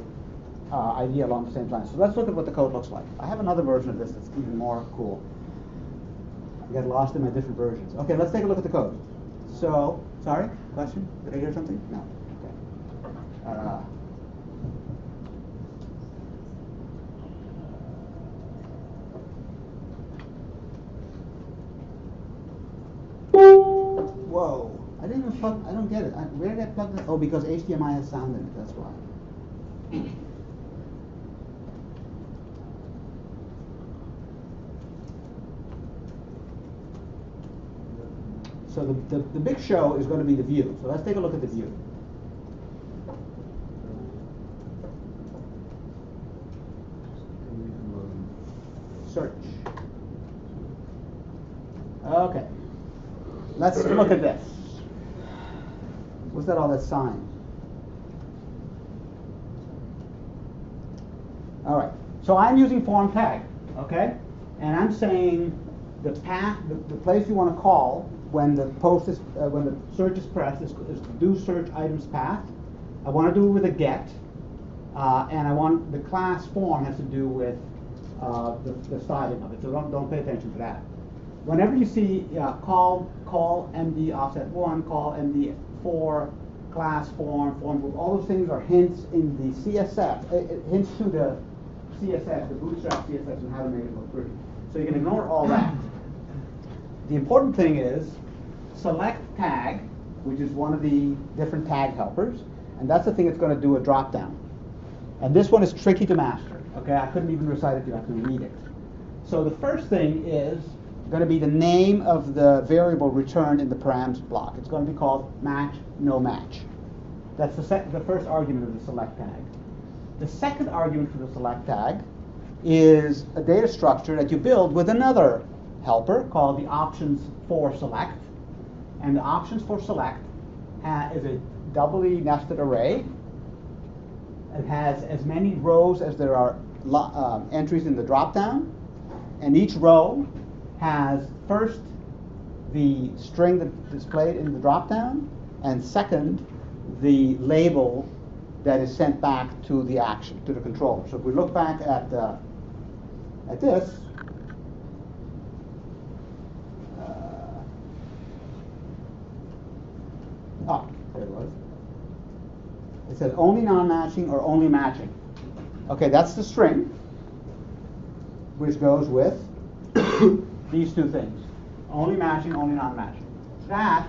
idea along the same line. So let's look at what the code looks like. I have another version of this that's even more cool. I got lost in my different versions. Okay, let's take a look at the code. So, sorry, question? Did I hear something? No. Okay. Whoa, I didn't even plug, I don't get it. Where did I plug that? Oh, because HDMI has sound in it, that's why. So the big show is going to be the view. So let's take a look at the view. Search. Okay. Let's look at this. What's that all that sign? All right. So I'm using form tag, okay? And I'm saying the path, the place you want to call when the post is, when the search is pressed is do search items path. I want to do it with a get, and I want the class form has to do with the styling of it. So don't pay attention to that. Whenever you see call MD offset 1, call MD 4, class form group, all those things are hints in the CSS. It hints to the CSS, the bootstrap CSS, and how to make it look pretty. So you can ignore all that. The important thing is select tag, which is one of the different tag helpers, and that's the thing that's going to do a drop down. And this one is tricky to master. Okay, I couldn't even recite it to you. I have to read it. So the first thing is going to be the name of the variable returned in the params block. It's going to be called match, no match. That's the first argument of the select tag. The second argument for the select tag is a data structure that you build with another helper called the options for select. And the options for select is a doubly nested array. It has as many rows as there are entries in the dropdown, and each row has first the string that's displayed in the dropdown, and second the label that is sent back to the action, to the controller. So if we look back at this, there it was. It says only non-matching or only matching. Okay, that's the string, which goes with these two things. Only matching, only non-matching. That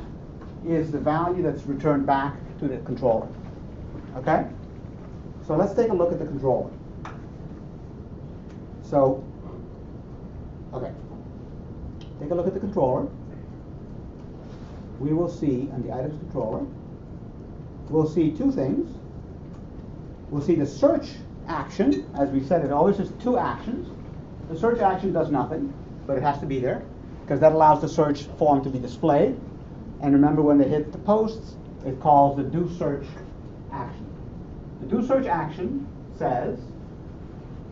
is the value that's returned back to the controller. Okay? So let's take a look at the controller. So, okay. Take a look at the controller. We will see on the items controller, we'll see two things. We'll see the search action. As we said, it always has two actions. The search action does nothing, but it has to be there, because that allows the search form to be displayed. And remember, when they hit the posts, it calls the do search action. The do search action says,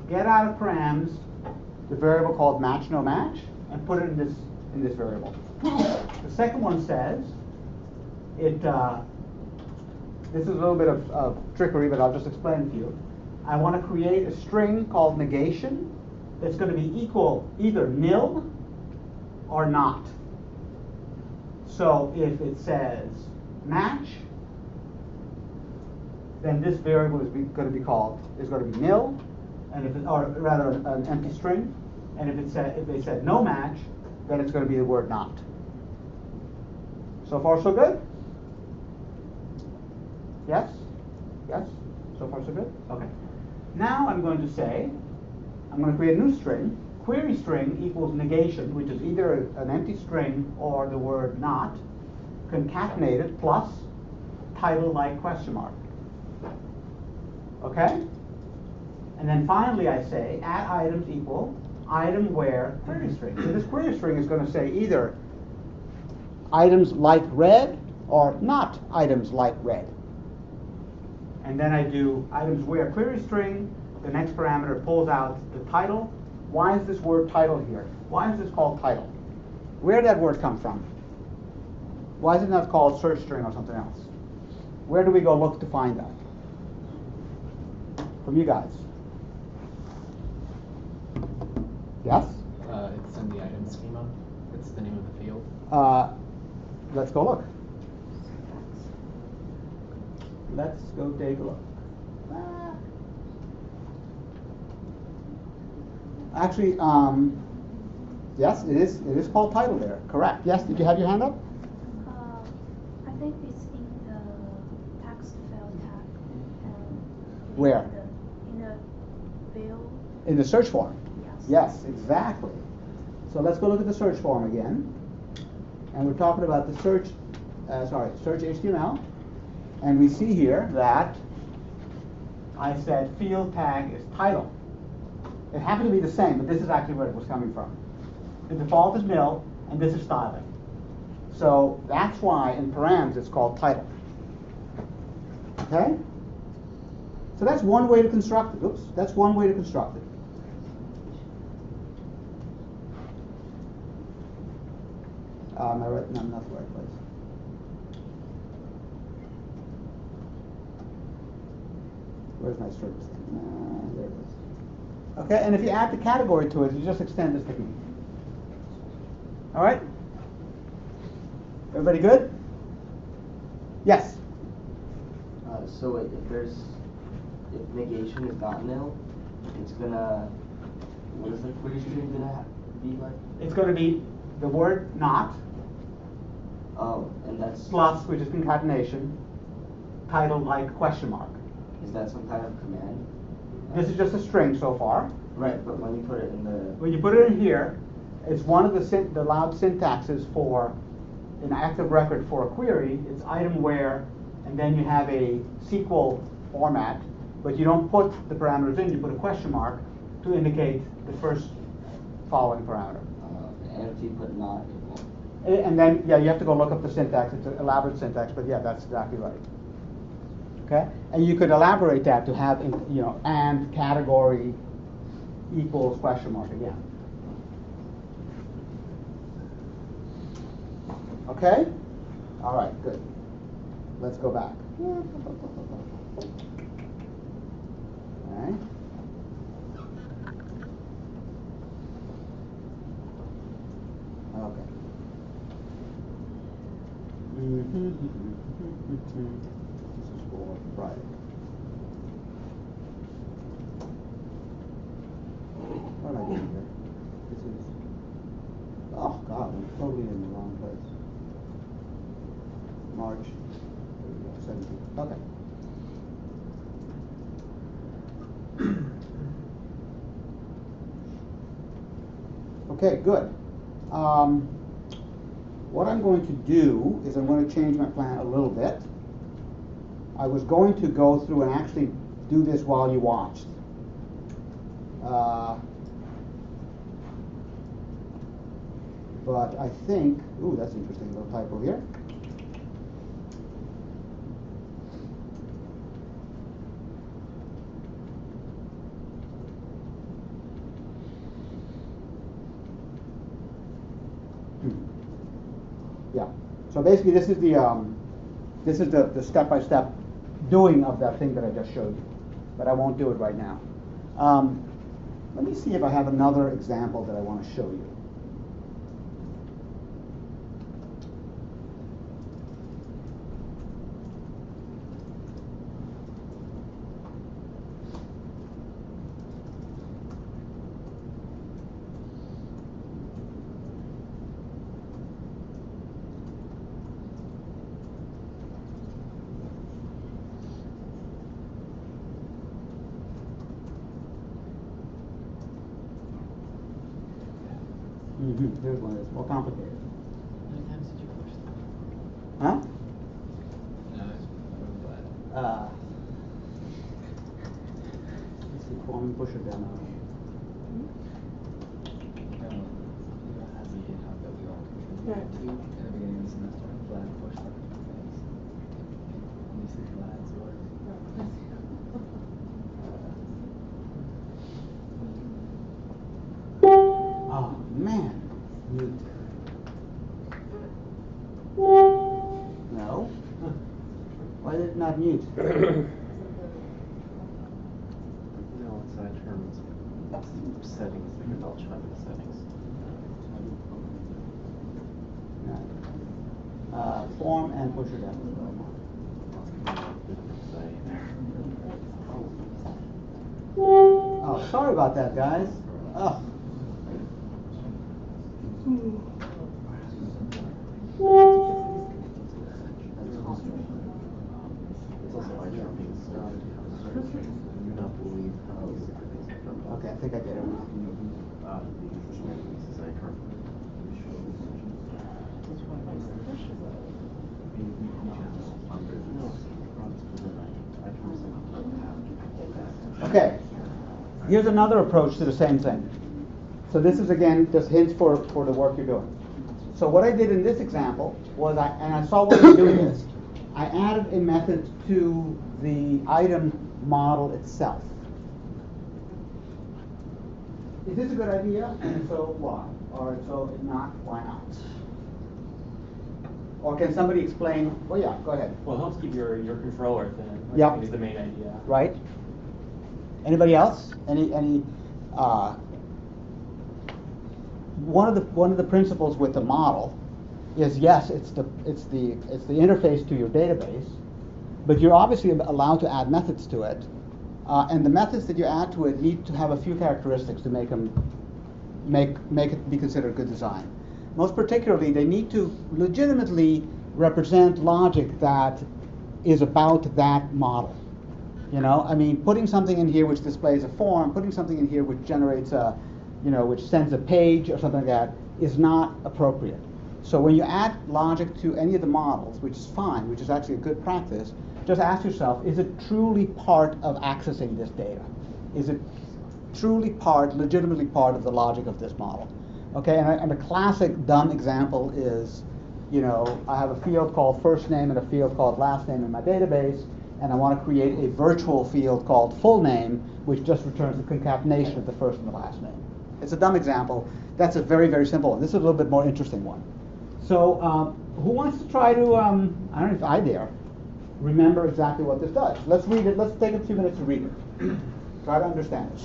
get out of params the variable called match no match, and put it in this variable. The second one says, this is a little bit of trickery, but I'll just explain it to you. I want to create a string called negation that's going to be equal either nil or not. So if it says match, then this variable is going to be nil, and if it, or rather an empty string. And if they said no match, then it's going to be the word not. So far so good? Yes? Yes? So far so good? Okay. Now I'm going to say, I'm going to create a new string. Query string equals negation, which is either an empty string or the word not, concatenated plus title like question mark. Okay? And then finally I say add items equal item where query string. So this query string is going to say either items like red or not items like red. And then I do items where query string. The next parameter pulls out the title. Why is this word title here? Why is this called title? Where did that word come from? Why is it not called search string or something else? Where do we go look to find that? From you guys. Yes? It's in the item schema. It's the name of the field. Let's go look. Let's go take a look. Actually, yes, it is called title there. Correct. Yes, did you have your hand up? I think it's in the text field tag. Where? In the field. In the search form? Yes. Yes, exactly. So let's go look at the search form again. and we're talking about the search HTML, and we see here that I said field tag is title. It happened to be the same, but this is actually where it was coming from. The default is nil, and this is styling. So that's why in params it's called title. Okay? So that's one way to construct it. Oops, that's one way to construct it. Am I right? No, I'm not the right place. Where's my service thing? There it is. Okay, and if you add the category to it, you just extend this technique. All right? Everybody good? Yes? So if negation is not nil, it's gonna, what is the query string gonna be like? It's going to be the word not. Oh, and that's... Plus, which is concatenation, title like question mark. Is that some kind of command? This is just a string so far. Right, but when you put it in the... When you put it in here, it's one of the allowed syntaxes for an active record for a query. It's item where, and then you have a SQL format, but you don't put the parameters in, you put a question mark to indicate the first following parameter. And if you put not, it won't. And then, yeah, you have to go look up the syntax. It's an elaborate syntax, but yeah, that's exactly right. Okay, and you could elaborate that to have, and category equals question mark again. Okay, all right, good. Let's go back. All right. Okay. This is for Friday. What am I doing here? This is, oh God, I'm totally in the wrong place. March 17th. Okay. Okay, good. What I'm going to do is I'm going to change my plan a little bit. I was going to go through and actually do this while you watched. But I think, ooh, that's interesting, little typo here. Yeah. So basically, this is the step-by-step doing of that thing that I just showed you, but I won't do it right now. Let me see if I have another example that I want to show you. Here's one that's more complicated. How many times did you push that? Huh? No, I'm glad. Let's see, form pusher demo. Has a GitHub that we all contributed to in the beginning of the semester. Vlad pushed them things. Let me see Vlad's work. Oh man. Mute. No. Why did it not mute? No, inside terms. Settings, I think I'll try the settings. Form and pusher demo. Oh, sorry about that, guys. Oh. It's also why you're being stopped. You not believe how easy it is to come up. Okay, I think I get it. Okay, here's another approach to the same thing. So this is again just hints for the work you're doing. So what I did in this example was I saw what I'm doing this. I added a method to the item model itself. Is this a good idea? And so why? Or so if not, why not? Or can somebody explain? Well, yeah, go ahead. Well, it helps keep your controller thin. Yep. I think is the main idea. Right. Anybody else? One of the principles with the model is, yes, it's the interface to your database, but you're obviously allowed to add methods to it, and the methods that you add to it need to have a few characteristics to make it be considered good design. Most particularly, they need to legitimately represent logic that is about that model. You know, I mean, putting something in here which displays a form, putting something in here which generates which sends a page or something like that, is not appropriate. So when you add logic to any of the models, which is fine, which is actually a good practice, just ask yourself, is it truly part of accessing this data? Is it truly legitimately part of the logic of this model? Okay, and a classic dumb example is, I have a field called first name and a field called last name in my database, and I want to create a virtual field called full name, which just returns the concatenation of the first and the last name. It's a dumb example. That's a very, very simple one. This is a little bit more interesting one. So who wants to try to, I don't know if I dare, remember exactly what this does? Let's read it. Let's take a few minutes to read it. Try to understand it.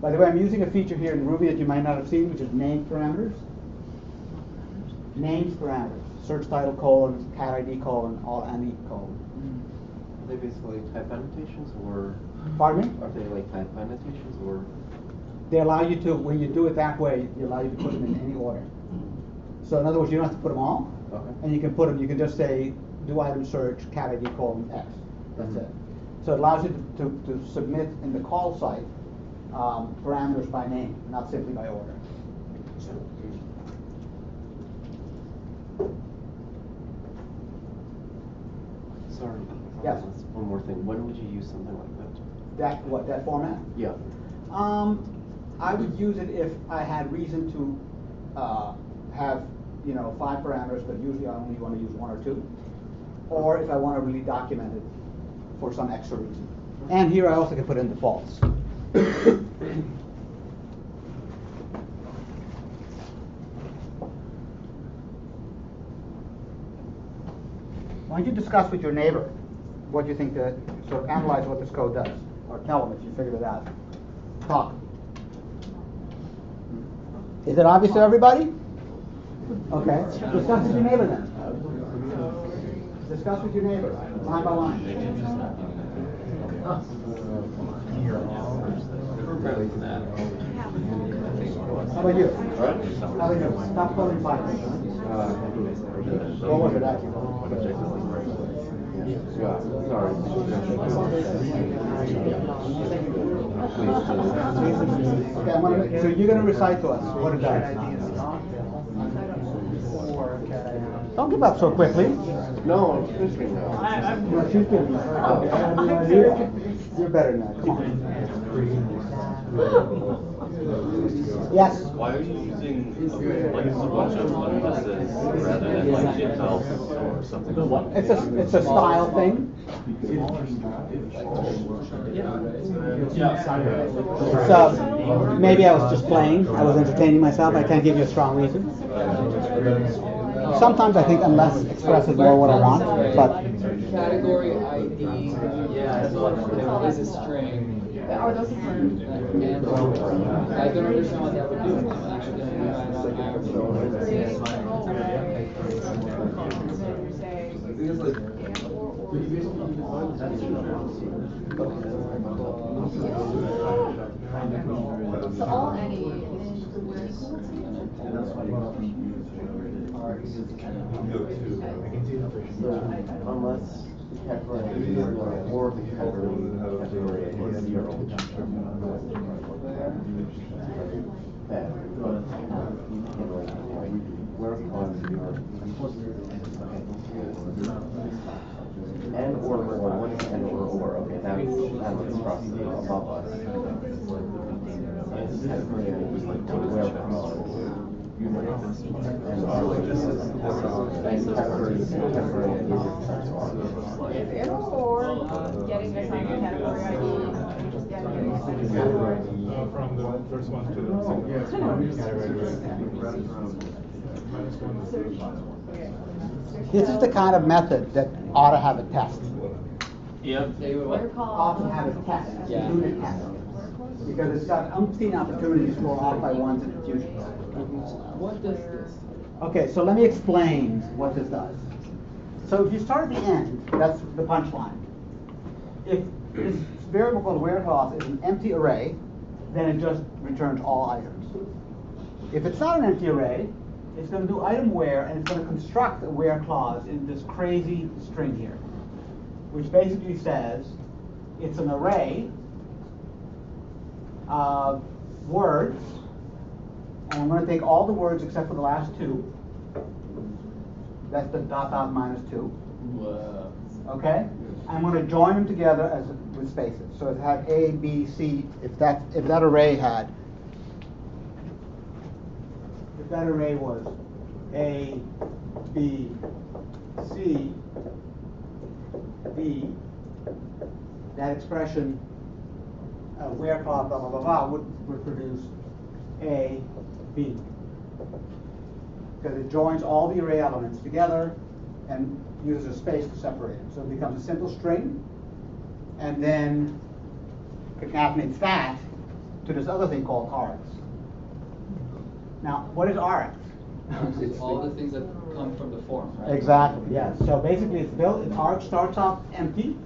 By the way, I'm using a feature here in Ruby that you might not have seen, which is named parameters. Names parameters. Search title colon, cat ID colon, all any colon. Are they basically type annotations, or? Pardon me? Are they like type annotations, or? They allow you to, when you do it that way, they allow you to put them in any order. So in other words, you don't have to put them all, and you can put them. You can just say do item search cat ID colon X. That's it. So it allows you to submit in the call site parameters by name, not simply by order. Sorry. Yes. One more thing. When would you use something like that? That format? Yeah. I would use it if I had reason to have 5 parameters, but usually I only want to use 1 or 2, or if I want to really document it for some extra reason. And here I also can put in defaults. Why don't you discuss with your neighbor what you think, sort of analyze what this code does, or tell them if you figured it out. Talk. Is it obvious to everybody? Okay. Discuss with your neighbor then. Discuss with your neighbor, line by line. How about you? How about you? Stop calling 5. What was it actually? Yeah, sorry. Okay, so you're going to recite to us what it does. Don't give up so quickly. No, I'm finishing now. No, she's good. You're better than that. Come on. Yes? Why are you using like a bunch of emphasis rather than like itself or something? It's a style thing. So maybe I was just playing. I was entertaining myself. I can't give you a strong reason. Sometimes I think unless expresses more what I want, but category ID is a string. Are those and I don't understand what that would do. So all any is we're equal Unless the category or the category is 0. that looks across the above us. And category ID is like where from. And category ID Or getting assigned a category ID, just getting it. From the first one to the This is the kind of method that ought to have a test. Yep. They would They're what? Ought to called. have a test, Yeah. a unit test. Because it's got umpteen opportunities to go off by ones in the future. What does this? Okay, so let me explain what this does. So if you start at the end, that's the punchline. If this variable called whereClause is an empty array, then it just returns all items. If it's not an empty array, it's going to do item where, and it's going to construct a where clause in this crazy string here, which basically says it's an array of words, and I'm going to take all the words except for the last two. That's the dot minus 2. Whoa. Okay? I'm going to join them together as with spaces. So it had A, B, C. If that array was A, B, C, D, that expression where clause blah blah blah blah would produce A, B. Because it joins all the array elements together and uses a space to separate them. So it becomes a simple string, and then concatenates that to this other thing called args. Now, what is args? All the things that come from the form, right? Exactly, yes. So basically it's built, arg starts off empty.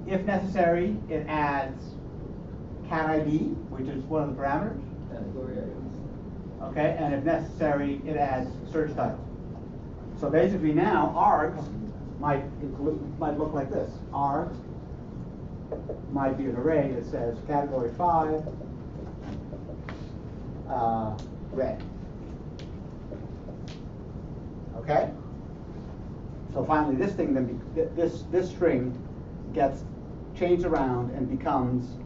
If necessary, it adds cat ID, which is one of the parameters. Category items. Okay, and if necessary, it adds search title. So basically now, args might look like this. Args might be an array that says category 5, red. Okay? So finally, this thing then this string gets changed around and becomes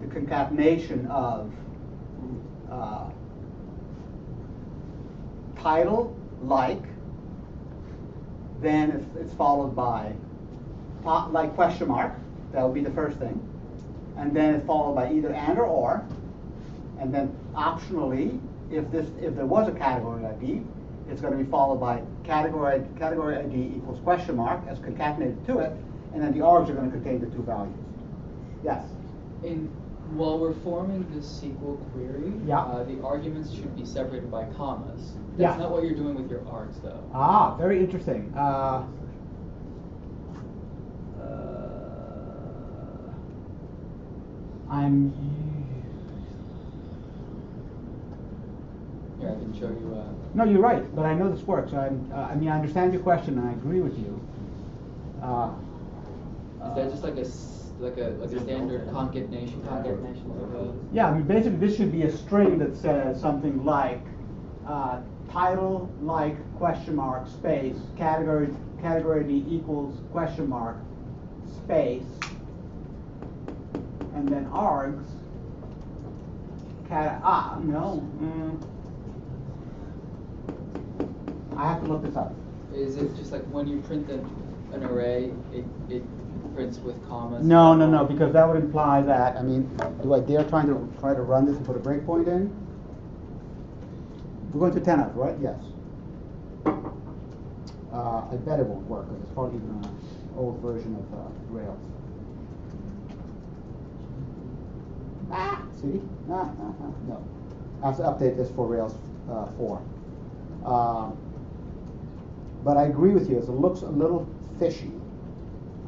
the concatenation of title, like, then it's followed by like question mark, that would be the first thing, and then it's followed by either and or, and then optionally, if there was a category ID, it's going to be followed by category ID equals question mark as concatenated to it, and then the args are going to contain the two values. Yes? While we're forming this SQL query, Yeah. The arguments should be separated by commas. That's Yeah. not what you're doing with your args, though. Ah, very interesting. Here, I can show you. No, you're right, but I know this works. I mean, I understand your question, and I agree with you. Is that just like a standard concatenation of a? Yeah, I mean, basically, this should be a string that says something like title, like, question mark, space, category ID equals question mark, space, and then args. I have to look this up. Is it just like when you print an array, it prints with commas? No, because that would imply that, I mean, do I dare try to run this and put a breakpoint in? We're going to 10 out, right? Yes. I bet it won't work, because it's probably even an old version of Rails. See? No. I have to update this for Rails 4. But I agree with you, it looks a little fishy.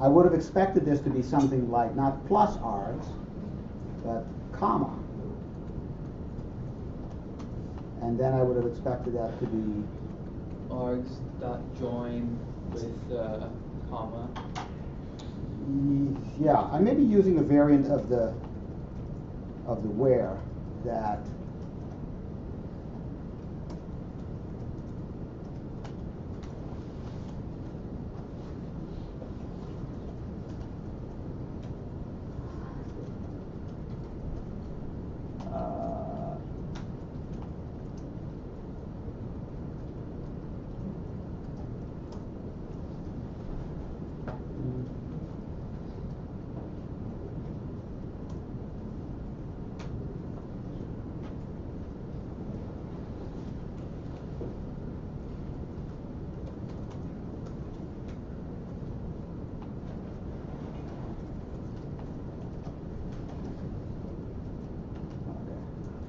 I would have expected this to be something like not plus args, but comma. And then I would have expected that to be args dot join with comma. Yeah, I may be using a variant of the where that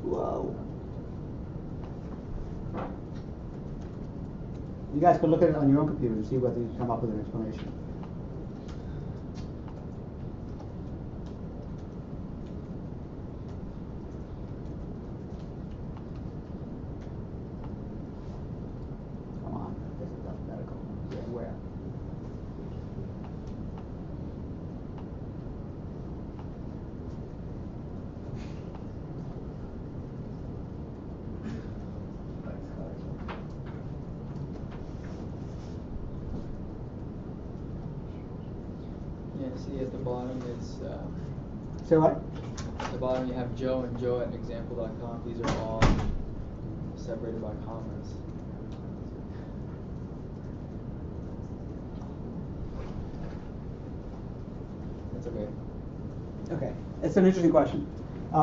Whoa. You guys can look at it on your own computer and see whether you come up with an explanation. Come on, this is alphabetical. Yeah, where? Yeah, see at the bottom it's, Say what? at the bottom you have Joe and Joe at example.com. These are all separated by commas. That's okay. Okay, it's an interesting question.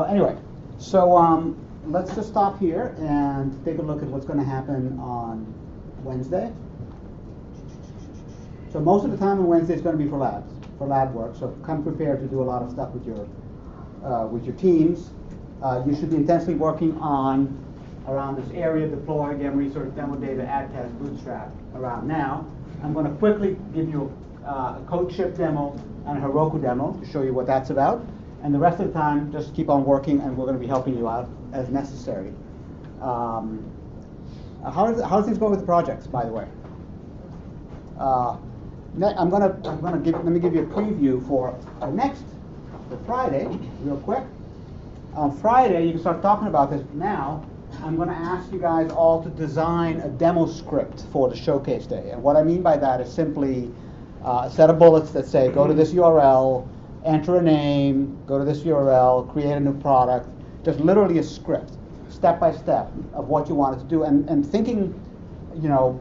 Anyway, so let's just stop here and take a look at what's going to happen on Wednesday. So most of the time on Wednesday is going to be for labs, for lab work. So come prepared to do a lot of stuff with your teams. You should be intensely working on around this area: deploy, gem research, demo data, ad test, bootstrap. Around now, I'm going to quickly give you a CodeShip demo and a Heroku demo to show you what that's about. And the rest of the time, just keep on working, and we're going to be helping you out as necessary. How are things going with the projects, by the way? Let me give you a preview for Friday, real quick. On Friday, you can start talking about this now. I'm going to ask you guys all to design a demo script for the showcase day. And what I mean by that is simply a set of bullets that say, go to this URL, enter a name, go to this URL, create a new product. Just literally a script, step by step, of what you want it to do. And thinking, you know,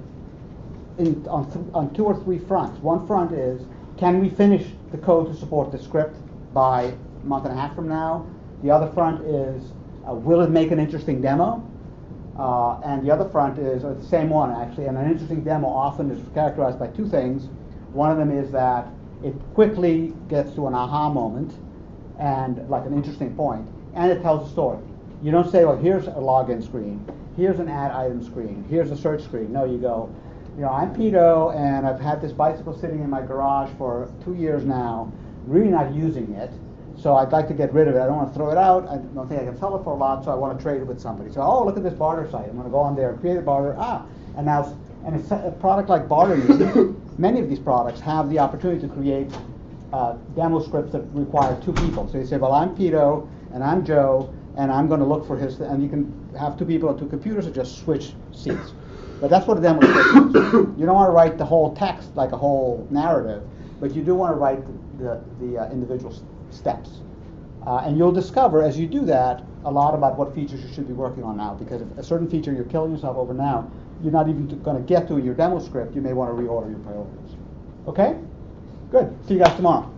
on two or three fronts. One front is, can we finish the code to support the script by a month and a half from now? The other front is, will it make an interesting demo? And the other front is, or the same one actually, and an interesting demo often is characterized by two things. One of them is that it quickly gets to an aha moment and like an interesting point, and it tells a story. You don't say, well, here's a login screen, here's an add item screen, here's a search screen. No, you go, you know, I'm Pito, and I've had this bicycle sitting in my garage for 2 years now, really not using it, so I'd like to get rid of it. I don't want to throw it out. I don't think I can sell it for a lot, so I want to trade it with somebody. So, oh, look at this barter site. I'm going to go on there and create a barter. And now, and it's a product like bartering. Many of these products have the opportunity to create demo scripts that require two people. So you say, well, I'm Pito, and I'm Joe, and I'm going to look for his, and you can have two people on two computers and just switch seats. But that's what a demo script is. You don't want to write the whole text like a whole narrative, but you do want to write the individual steps. And you'll discover as you do that a lot about what features you should be working on now, because if a certain feature you're killing yourself over now, you're not even going to get to in your demo script, you may want to reorder your priorities. Okay? Good. See you guys tomorrow.